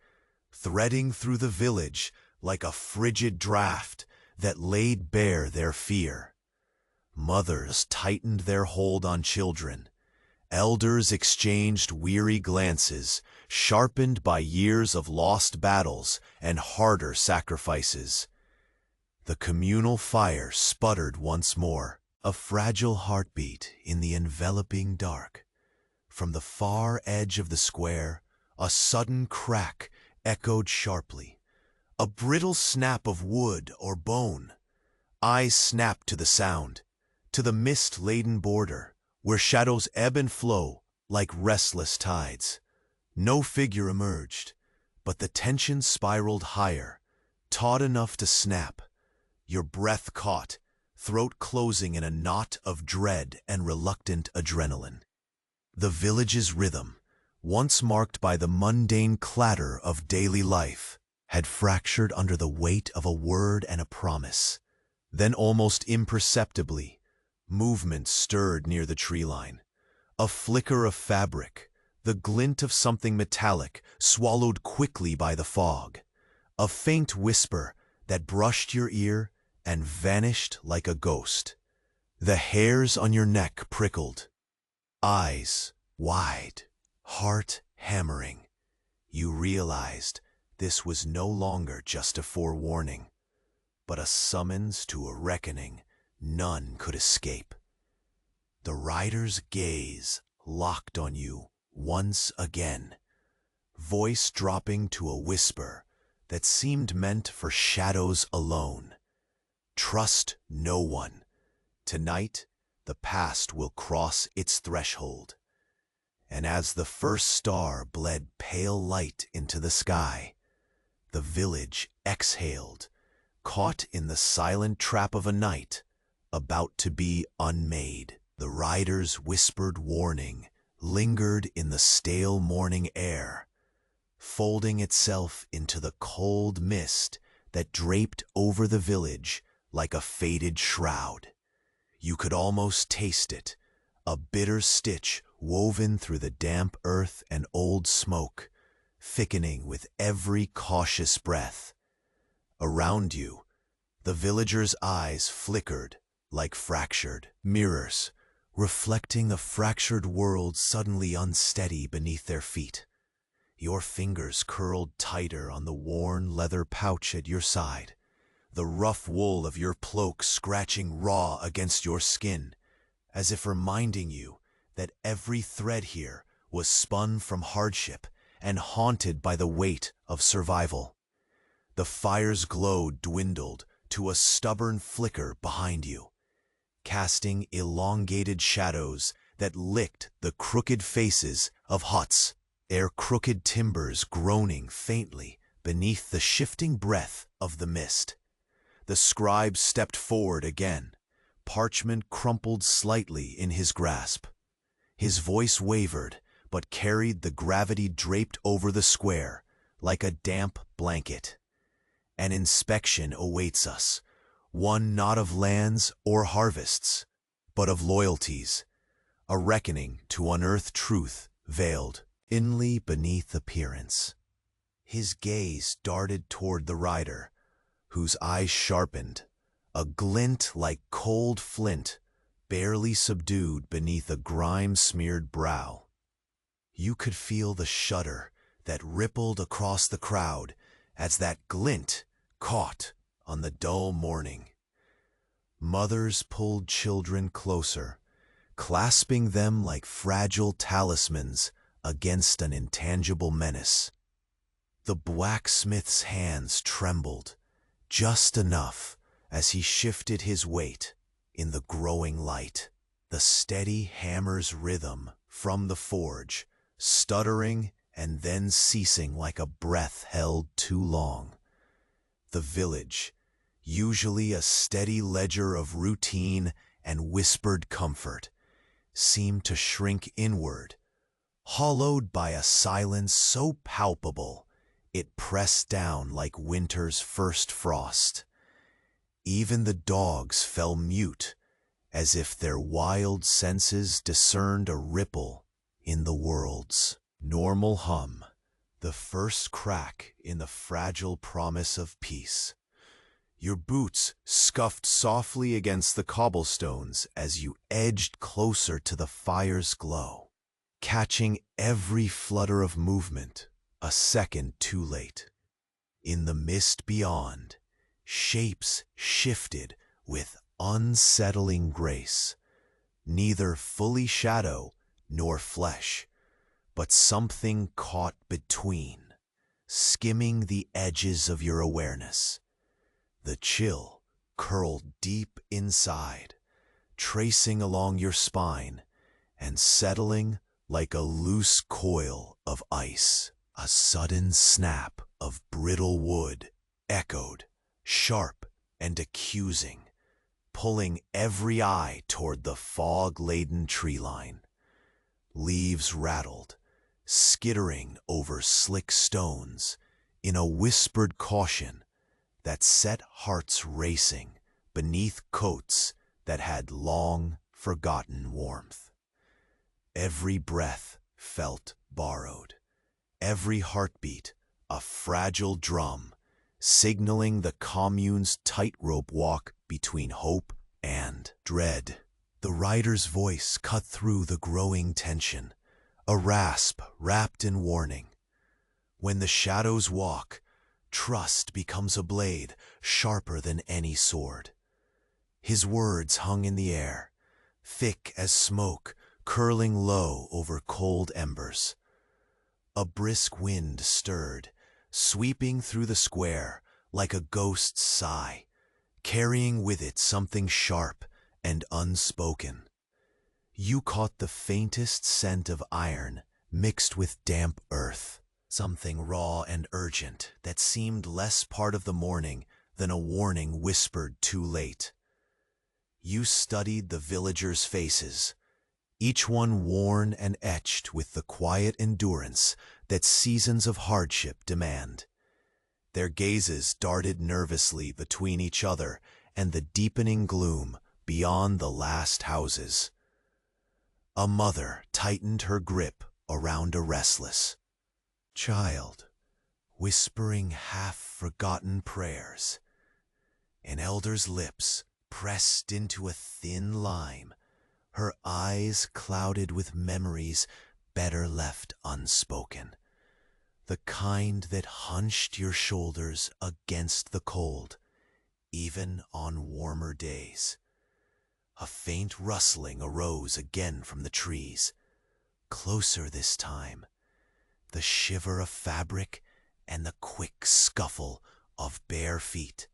threading through the village like a frigid draft that laid bare their fear. Mothers tightened their hold on children. Elders exchanged weary glances, sharpened by years of lost battles and harder sacrifices. The communal fire sputtered once more, a fragile heartbeat in the enveloping dark. From the far edge of the square, a sudden crack echoed sharply. A brittle snap of wood or bone. Eyes snapped to the sound, to the mist-laden border, where shadows ebb and flow like restless tides. No figure emerged, but the tension spiraled higher, taut enough to snap. Your breath caught, throat closing in a knot of dread and reluctant adrenaline. The village's rhythm, once marked by the mundane clatter of daily life, had fractured under the weight of a word and a promise. Then almost imperceptibly, movement stirred near the tree line. A flicker of fabric, the glint of something metallic swallowed quickly by the fog. A faint whisper that brushed your ear and vanished like a ghost. The hairs on your neck prickled. Eyes wide, heart hammering. You realized this was no longer just a forewarning, but a summons to a reckoning none could escape. The rider's gaze locked on you once again, voice dropping to a whisper that seemed meant for shadows alone. Trust no one. Tonight, the past will cross its threshold. And as the first star bled pale light into the sky, the village exhaled, caught in the silent trap of a night about to be unmade. The rider's whispered warning lingered in the stale morning air, folding itself into the cold mist that draped over the village like a faded shroud. You could almost taste it, a bitter stitch woven through the damp earth and old smoke, thickening with every cautious breath. Around you, the villagers' eyes flickered like fractured mirrors, reflecting the fractured world suddenly unsteady beneath their feet. Your fingers curled tighter on the worn leather pouch at your side, the rough wool of your cloak scratching raw against your skin, as if reminding you that every thread here was spun from hardship and haunted by the weight of survival. The fire's glow dwindled to a stubborn flicker behind you, casting elongated shadows that licked the crooked faces of huts, their crooked timbers groaning faintly beneath the shifting breath of the mist. The scribe stepped forward again, parchment crumpled slightly in his grasp. His voice wavered, but carried the gravity draped over the square like a damp blanket. An inspection awaits us, one not of lands or harvests, but of loyalties, a reckoning to unearth truth veiled inly beneath appearance. His gaze darted toward the rider, whose eyes sharpened, a glint like cold flint, barely subdued beneath a grime-smeared brow. You could feel the shudder that rippled across the crowd as that glint caught on the dull morning. Mothers pulled children closer, clasping them like fragile talismans against an intangible menace. The blacksmith's hands trembled, just enough as he shifted his weight in the growing light. The steady hammer's rhythm from the forge, stuttering and then ceasing like a breath held too long. The village, usually a steady ledger of routine and whispered comfort, seemed to shrink inward, hollowed by a silence so palpable it pressed down like winter's first frost. Even the dogs fell mute as if their wild senses discerned a ripple in the world's normal hum, the first crack in the fragile promise of peace. Your boots scuffed softly against the cobblestones as you edged closer to the fire's glow, catching every flutter of movement a second too late. In the mist beyond, shapes shifted with unsettling grace, neither fully shadow nor flesh, but something caught between, skimming the edges of your awareness. The chill curled deep inside, tracing along your spine and settling like a loose coil of ice. A sudden snap of brittle wood echoed, sharp and accusing, pulling every eye toward the fog-laden tree line. Leaves rattled, skittering over slick stones in a whispered caution that set hearts racing beneath coats that had long forgotten warmth. Every breath felt borrowed, every heartbeat a fragile drum, signaling the commune's tightrope walk between hope and dread. The rider's voice cut through the growing tension, a rasp wrapped in warning. When the shadows walk, trust becomes a blade sharper than any sword. His words hung in the air, thick as smoke curling low over cold embers. A brisk wind stirred, sweeping through the square like a ghost's sigh, carrying with it something sharp and unspoken. You caught the faintest scent of iron mixed with damp earth, something raw and urgent that seemed less part of the morning than a warning whispered too late. You studied the villagers' faces, each one worn and etched with the quiet endurance that seasons of hardship demand. Their gazes darted nervously between each other and the deepening gloom beyond the last houses. A mother tightened her grip around a restless child, whispering half-forgotten prayers. An elder's lips pressed into a thin line, her eyes clouded with memories better left unspoken, the kind that hunched your shoulders against the cold, even on warmer days. A faint rustling arose again from the trees, closer this time, the shiver of fabric and the quick scuffle of bare feet,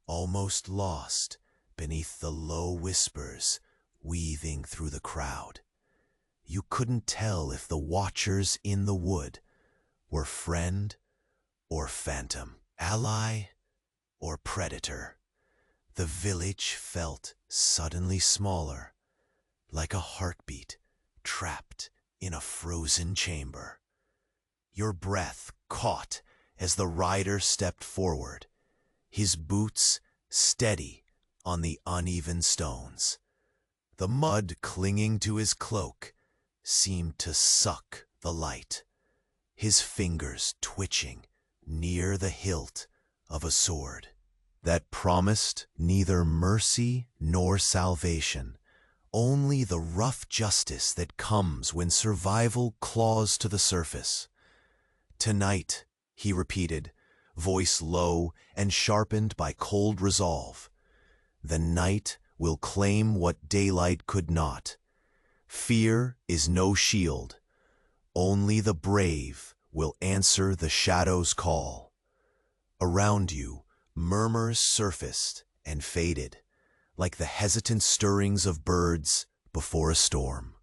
almost lost beneath the low whispers weaving through the crowd. You couldn't tell if the watchers in the wood were friend or phantom, ally or predator. The village felt suddenly smaller, like a heartbeat trapped in a frozen chamber. Your breath caught as the rider stepped forward, his boots steady on the uneven stones. The mud clinging to his cloak seemed to suck the light, his fingers twitching near the hilt of a sword that promised neither mercy nor salvation, only the rough justice that comes when survival claws to the surface. "Tonight," he repeated, voice low and sharpened by cold resolve, "the night will claim what daylight could not. Fear is no shield. Only the brave will answer the shadow's call." Around you, murmurs surfaced and faded, like the hesitant stirrings of birds before a storm.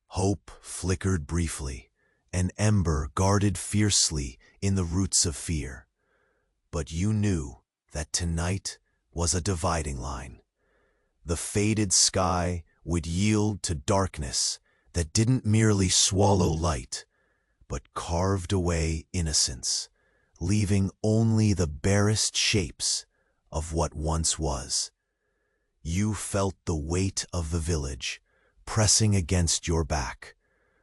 Hope flickered briefly, an ember guarded fiercely in the roots of fear. But you knew that tonight was a dividing line. The faded sky would yield to darkness that didn't merely swallow light, but carved away innocence, leaving only the barest shapes of what once was. You felt the weight of the village pressing against your back,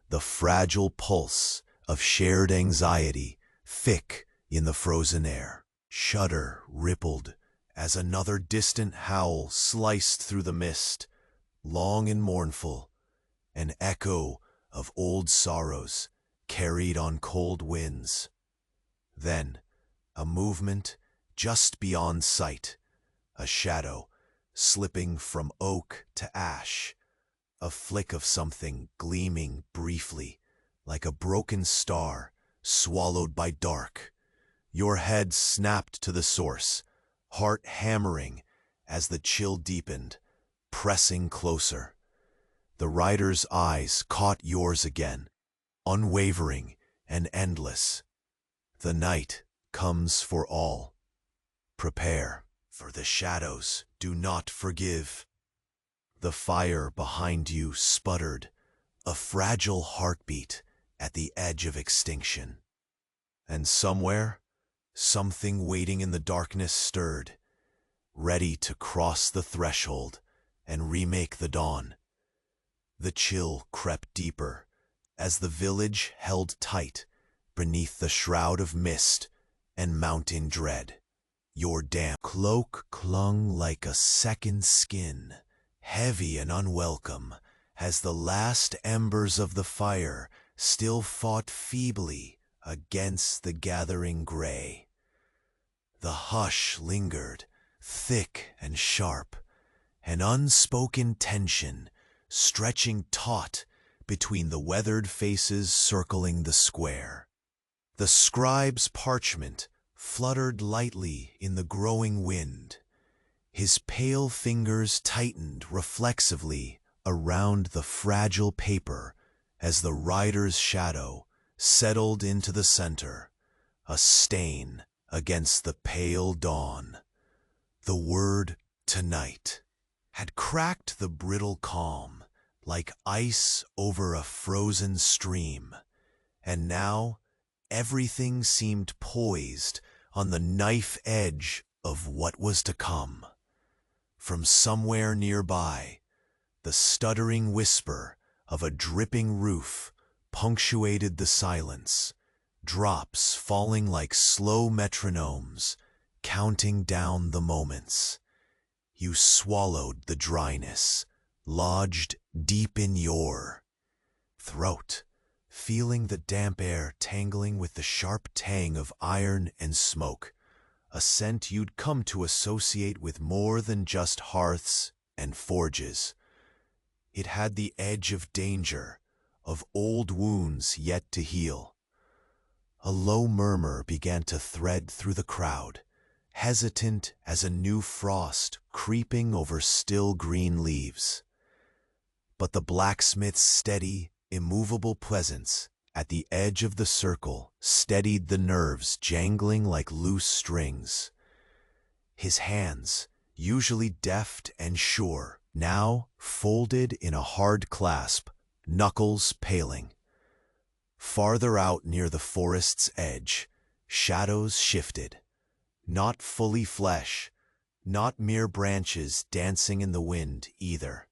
the fragile pulse of shared anxiety thick in the frozen air. Shudder rippled as another distant howl sliced through the mist, long and mournful, an echo of old sorrows carried on cold winds. Then, a movement just beyond sight, a shadow slipping from oak to ash, a flick of something gleaming briefly, like a broken star swallowed by dark. Your head snapped to the source, heart hammering as the chill deepened, pressing closer. The rider's eyes caught yours again, unwavering and endless. The night comes for all. Prepare, for the shadows do not forgive. The fire behind you sputtered, a fragile heartbeat at the edge of extinction. And somewhere, something waiting in the darkness stirred, ready to cross the threshold and remake the dawn. The chill crept deeper as the village held tight beneath the shroud of mist and mountain dread. Your damp cloak clung like a second skin, heavy and unwelcome, as the last embers of the fire still fought feebly against the gathering gray. The hush lingered, thick and sharp, an unspoken tension stretching taut between the weathered faces circling the square. The scribe's parchment fluttered lightly in the growing wind. His pale fingers tightened reflexively around the fragile paper as the rider's shadow settled into the center, a stain against the pale dawn. The word "tonight" had cracked the brittle calm like ice over a frozen stream, and now everything seemed poised on the knife edge of what was to come. From somewhere nearby, the stuttering whisper of a dripping roof punctuated the silence, drops falling like slow metronomes, counting down the moments. You swallowed the dryness, lodged deep in your throat, feeling the damp air tangling with the sharp tang of iron and smoke, a scent you'd come to associate with more than just hearths and forges. It had the edge of danger, of old wounds yet to heal. A low murmur began to thread through the crowd, hesitant as a new frost creeping over still green leaves. But the blacksmith's steady, immovable presence at the edge of the circle steadied the nerves jangling like loose strings. His hands, usually deft and sure, now folded in a hard clasp, knuckles paling. Farther out near the forest's edge, shadows shifted. Not fully flesh, not mere branches dancing in the wind either.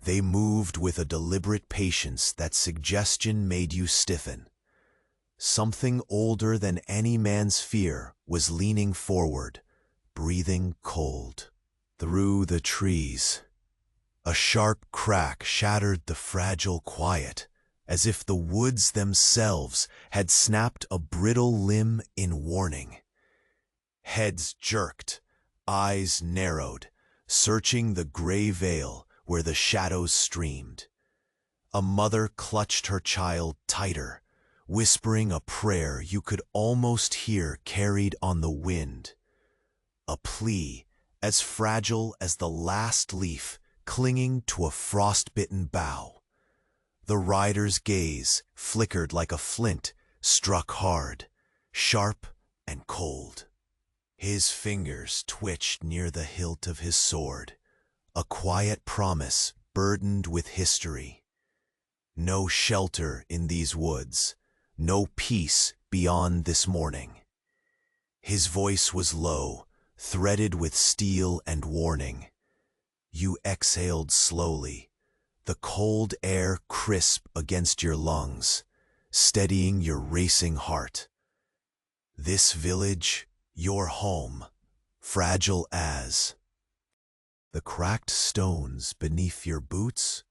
They moved with a deliberate patience that suggestion made you stiffen. Something older than any man's fear was leaning forward, breathing cold. Through the trees, a sharp crack shattered the fragile quiet, as if the woods themselves had snapped a brittle limb in warning. Heads jerked, eyes narrowed, searching the gray veil where the shadows streamed. A mother clutched her child tighter, whispering a prayer you could almost hear carried on the wind. A plea as fragile as the last leaf clinging to a frost-bitten bough. The rider's gaze flickered like a flint struck hard, sharp and cold. His fingers twitched near the hilt of his sword, a quiet promise burdened with history. No shelter in these woods, no peace beyond this morning. His voice was low, threaded with steel and warning. You exhaled slowly, the cold air crisp against your lungs, steadying your racing heart. This village, your home, fragile as the cracked stones beneath your boots,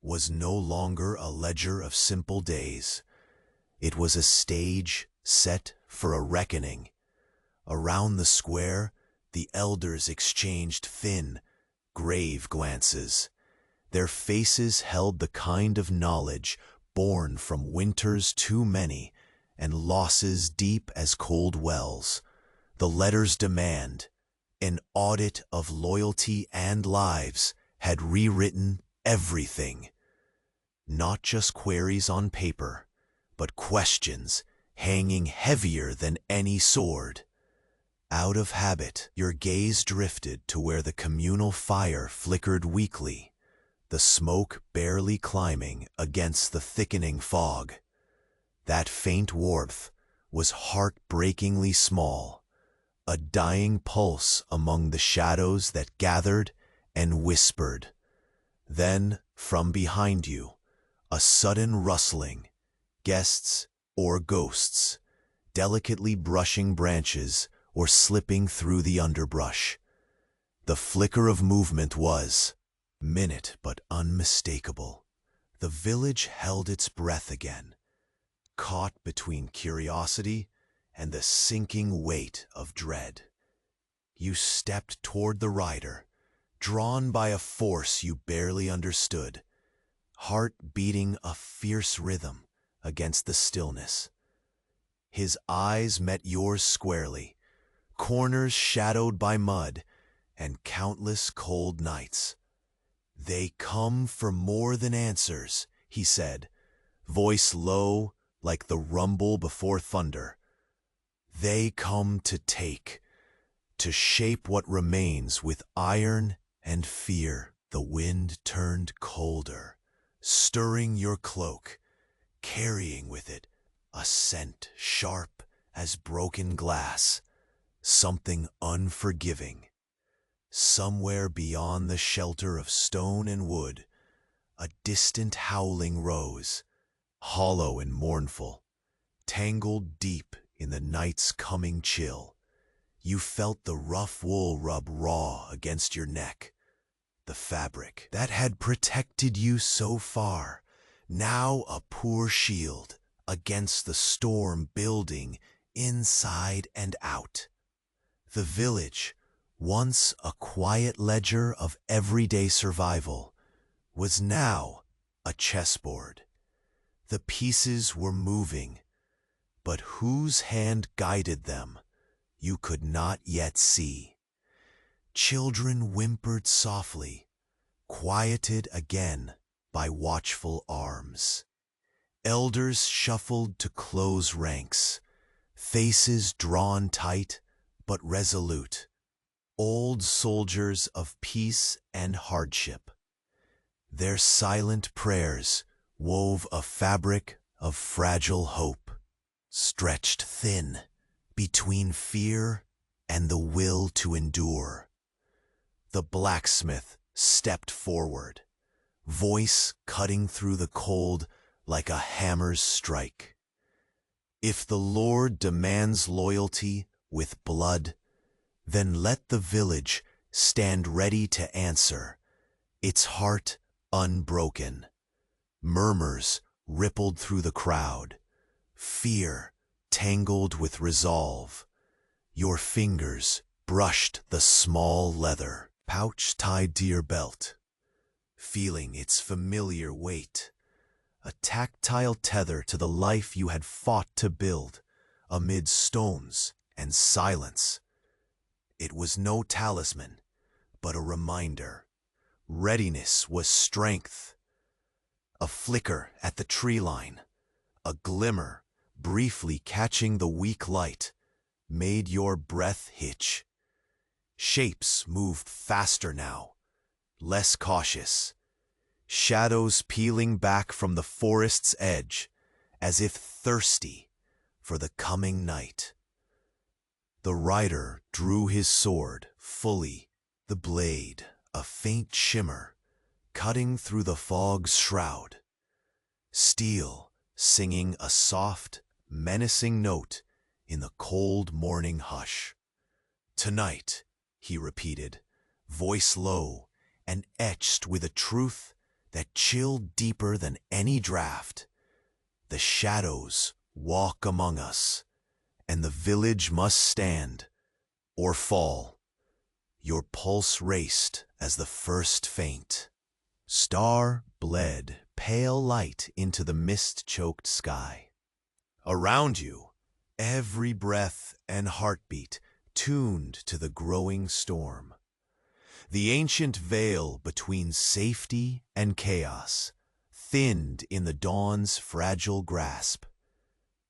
was no longer a ledger of simple days. It was a stage set for a reckoning. Around the square, the elders exchanged thin, grave glances. Their faces held the kind of knowledge born from winters too many and losses deep as cold wells. The letter's demand, an audit of loyalty and lives, had rewritten everything. Not just queries on paper, but questions hanging heavier than any sword. Out of habit, your gaze drifted to where the communal fire flickered weakly, the smoke barely climbing against the thickening fog. That faint warmth was heartbreakingly small, a dying pulse among the shadows that gathered and whispered. Then, from behind you, a sudden rustling, guests or ghosts, delicately brushing branches or slipping through the underbrush. The flicker of movement was, minute but unmistakable. The village held its breath again, caught between curiosity and the sinking weight of dread. You stepped toward the rider, drawn by a force you barely understood, heart beating a fierce rhythm against the stillness. His eyes met yours squarely, corners shadowed by mud and countless cold nights. "They come for more than answers," he said, voice low like the rumble before thunder. "They come to take, to shape what remains with iron and fear." The wind turned colder, stirring your cloak, carrying with it a scent sharp as broken glass, something unforgiving. Somewhere beyond the shelter of stone and wood, a distant howling rose, hollow and mournful, tangled deep in the night's coming chill. You felt the rough wool rub raw against your neck. The fabric that had protected you so far, now a poor shield against the storm building inside and out. The village, once a quiet ledger of everyday survival, was now a chessboard. The pieces were moving, but whose hand guided them, you could not yet see. Children whimpered softly, quieted again by watchful arms. Elders shuffled to close ranks, faces drawn tight but resolute, old soldiers of peace and hardship. Their silent prayers wove a fabric of fragile hope, stretched thin between fear and the will to endure. The blacksmith stepped forward, voice cutting through the cold like a hammer's strike. "If the Lord demands loyalty with blood, then let the village stand ready to answer, its heart unbroken." Murmurs rippled through the crowd, fear tangled with resolve. Your fingers brushed the small leather pouch tied to your belt, feeling its familiar weight, a tactile tether to the life you had fought to build amid stones and silence. It was no talisman, but a reminder. Readiness was strength. A flicker at the tree line, a glimmer briefly catching the weak light, made your breath hitch. Shapes moved faster now, less cautious. Shadows peeling back from the forest's edge, as if thirsty for the coming night. The rider drew his sword, fully, the blade a faint shimmer, cutting through the fog's shroud. Steel singing a soft, menacing note in the cold morning hush. "Tonight," he repeated, voice low and etched with a truth that chilled deeper than any draft. "The shadows walk among us, and the village must stand or fall." Your pulse raced as the first faint star bled pale light into the mist-choked sky. Around you, every breath and heartbeat tuned to the growing storm. The ancient veil between safety and chaos thinned in the dawn's fragile grasp.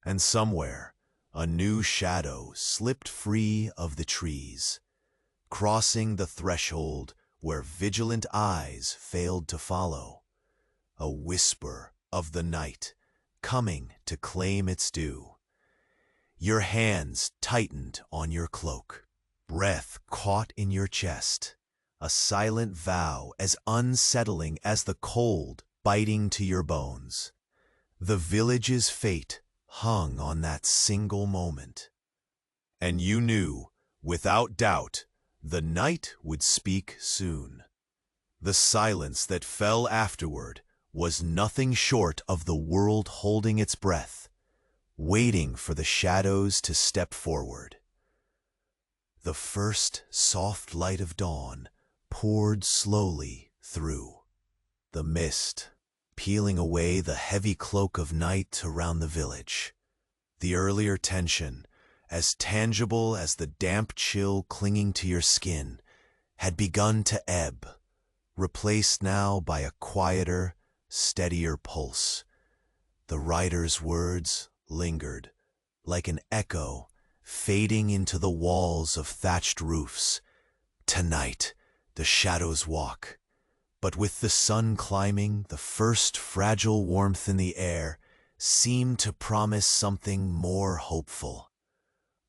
And somewhere, a new shadow slipped free of the trees, crossing the threshold where vigilant eyes failed to follow. A whisper of the night, coming to claim its due. Your hands tightened on your cloak, breath caught in your chest, a silent vow as unsettling as the cold biting to your bones. The village's fate hung on that single moment. And you knew, without doubt, the night would speak soon. The silence that fell afterward was nothing short of the world holding its breath, waiting for the shadows to step forward. The first soft light of dawn poured slowly through. The mist, peeling away the heavy cloak of night around the village. The earlier tension, as tangible as the damp chill clinging to your skin, had begun to ebb, replaced now by a quieter, steadier pulse. The rider's words lingered, like an echo fading into the walls of thatched roofs. "Tonight, the shadows walk." But with the sun climbing, the first fragile warmth in the air seemed to promise something more hopeful.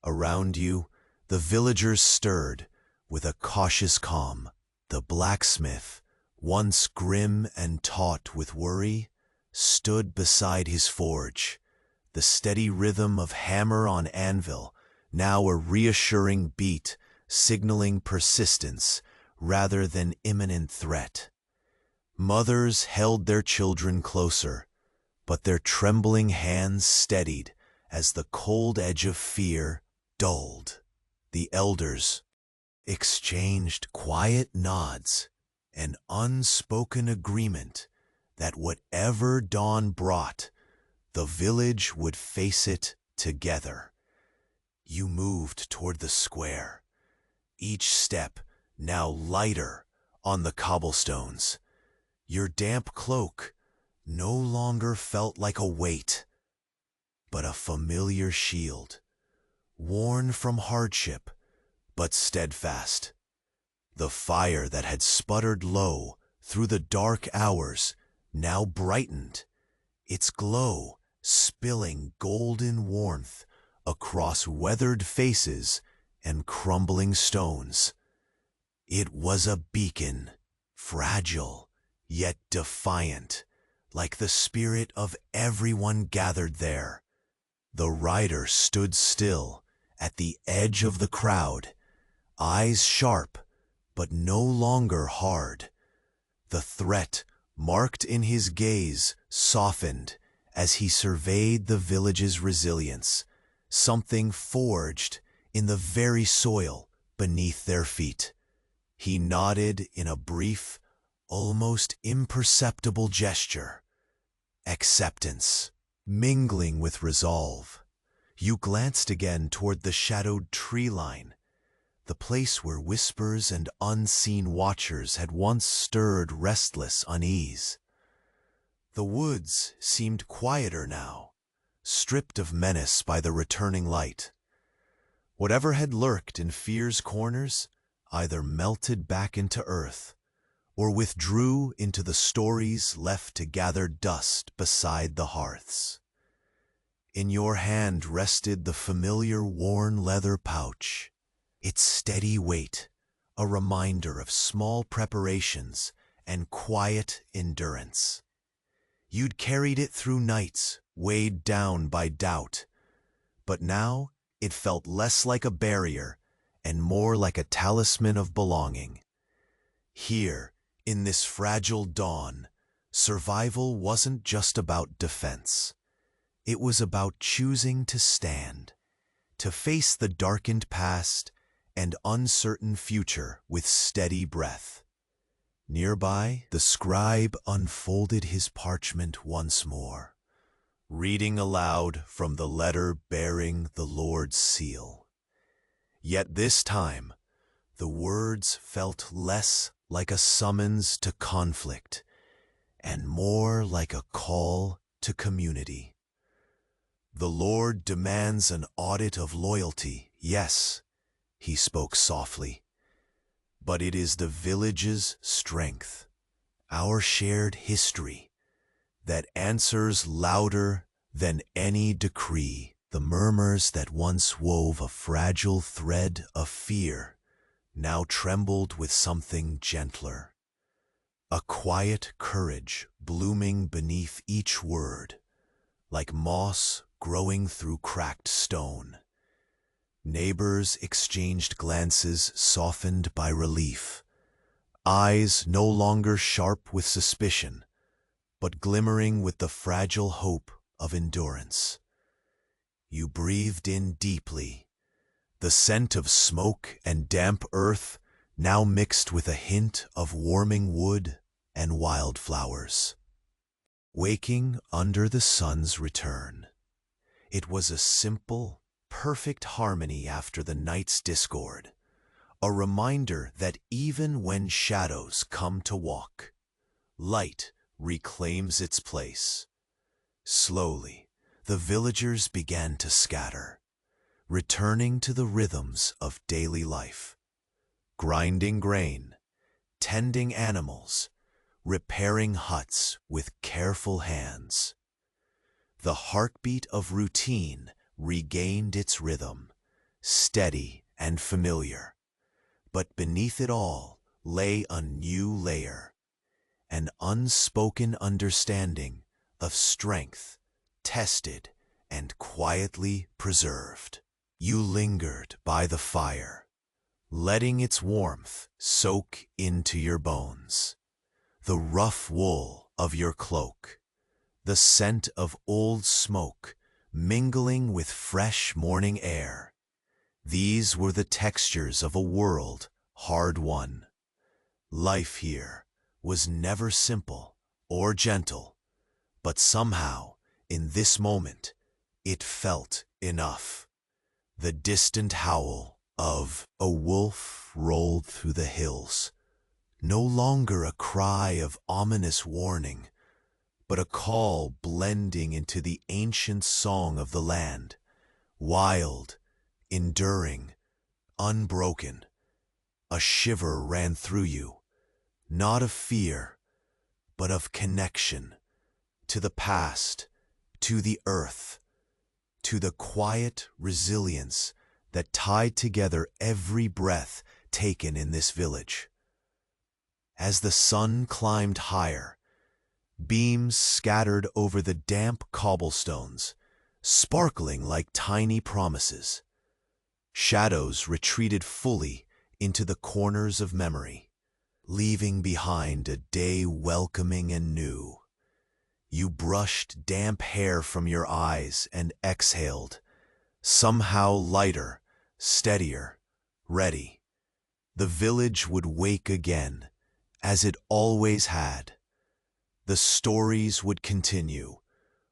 Around you, the villagers stirred with a cautious calm. The blacksmith, once grim and taut with worry, stood beside his forge, the steady rhythm of hammer on anvil, now a reassuring beat, signaling persistence rather than imminent threat. Mothers held their children closer, but their trembling hands steadied as the cold edge of fear dulled. The elders exchanged quiet nods, an unspoken agreement that whatever dawn brought, the village would face it together. You moved toward the square, each step now lighter on the cobblestones. Your damp cloak no longer felt like a weight, but a familiar shield, worn from hardship, but steadfast. The fire that had sputtered low through the dark hours now brightened, its glow spilling golden warmth across weathered faces and crumbling stones. It was a beacon, fragile, yet defiant, like the spirit of everyone gathered there. The rider stood still at the edge of the crowd, eyes sharp, but no longer hard. The threat marked in his gaze softened as he surveyed the village's resilience, something forged in the very soil beneath their feet. He nodded in a brief, almost imperceptible gesture. Acceptance, mingling with resolve. You glanced again toward the shadowed tree line, the place where whispers and unseen watchers had once stirred restless unease. The woods seemed quieter now, stripped of menace by the returning light. Whatever had lurked in fear's corners either melted back into earth or withdrew into the stories left to gather dust beside the hearths. In your hand rested the familiar worn leather pouch, its steady weight a reminder of small preparations and quiet endurance. You'd carried it through nights, weighed down by doubt, but now it felt less like a barrier and more like a talisman of belonging. Here, in this fragile dawn, survival wasn't just about defense. It was about choosing to stand, to face the darkened past and uncertain future with steady breath. Nearby, the scribe unfolded his parchment once more, reading aloud from the letter bearing the Lord's seal. Yet this time, the words felt less like a summons to conflict and more like a call to community. The Lord demands an audit of loyalty, yes, he spoke softly, but it is the village's strength, our shared history, that answers louder than any decree. The murmurs that once wove a fragile thread of fear now trembled with something gentler, a quiet courage blooming beneath each word, like moss growing through cracked stone. Neighbors exchanged glances softened by relief, eyes no longer sharp with suspicion, but glimmering with the fragile hope of endurance. You breathed in deeply, the scent of smoke and damp earth now mixed with a hint of warming wood and wildflowers. Waking under the sun's return, it was a simple, perfect harmony after the night's discord, a reminder that even when shadows come to walk, light reclaims its place. Slowly, the villagers began to scatter, returning to the rhythms of daily life, grinding grain, tending animals, repairing huts with careful hands. The heartbeat of routine regained its rhythm, steady and familiar, but beneath it all lay a new layer, an unspoken understanding of strength, tested and quietly preserved. You lingered by the fire, letting its warmth soak into your bones. The rough wool of your cloak, the scent of old smoke mingling with fresh morning air. These were the textures of a world hard won. Life here was never simple or gentle, but somehow, in this moment, it felt enough. The distant howl of a wolf rolled through the hills, no longer a cry of ominous warning, but a call blending into the ancient song of the land, wild, enduring, unbroken. A shiver ran through you, not of fear, but of connection, to the past, to the earth, to the quiet resilience that tied together every breath taken in this village. As the sun climbed higher, beams scattered over the damp cobblestones, sparkling like tiny promises. Shadows retreated fully into the corners of memory, leaving behind a day welcoming and new. You brushed damp hair from your eyes and exhaled, somehow lighter, steadier, ready. The village would wake again, as it always had. The stories would continue,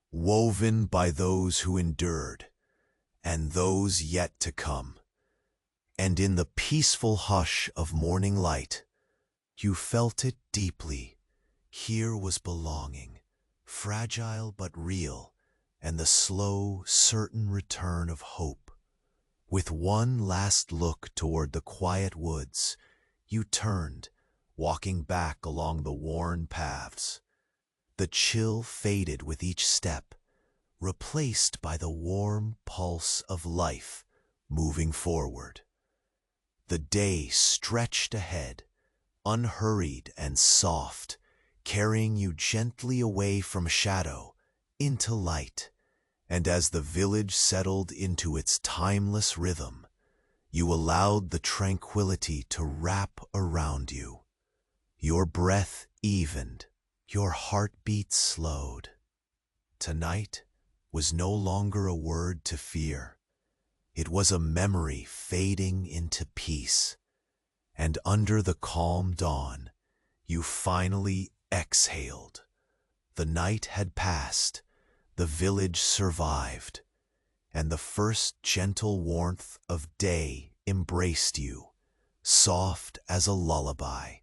woven by those who endured, and those yet to come. And in the peaceful hush of morning light, you felt it deeply. Here was belonging, fragile but real, and the slow, certain return of hope. With one last look toward the quiet woods, you turned, walking back along the worn paths. The chill faded with each step, replaced by the warm pulse of life moving forward. The day stretched ahead, unhurried and soft, carrying you gently away from shadow into light. And as the village settled into its timeless rhythm, you allowed the tranquility to wrap around you. Your breath evened, your heartbeat slowed. Tonight was no longer a word to fear. It was a memory fading into peace. And under the calm dawn, you finally exhaled. The night had passed, the village survived, and the first gentle warmth of day embraced you, soft as a lullaby.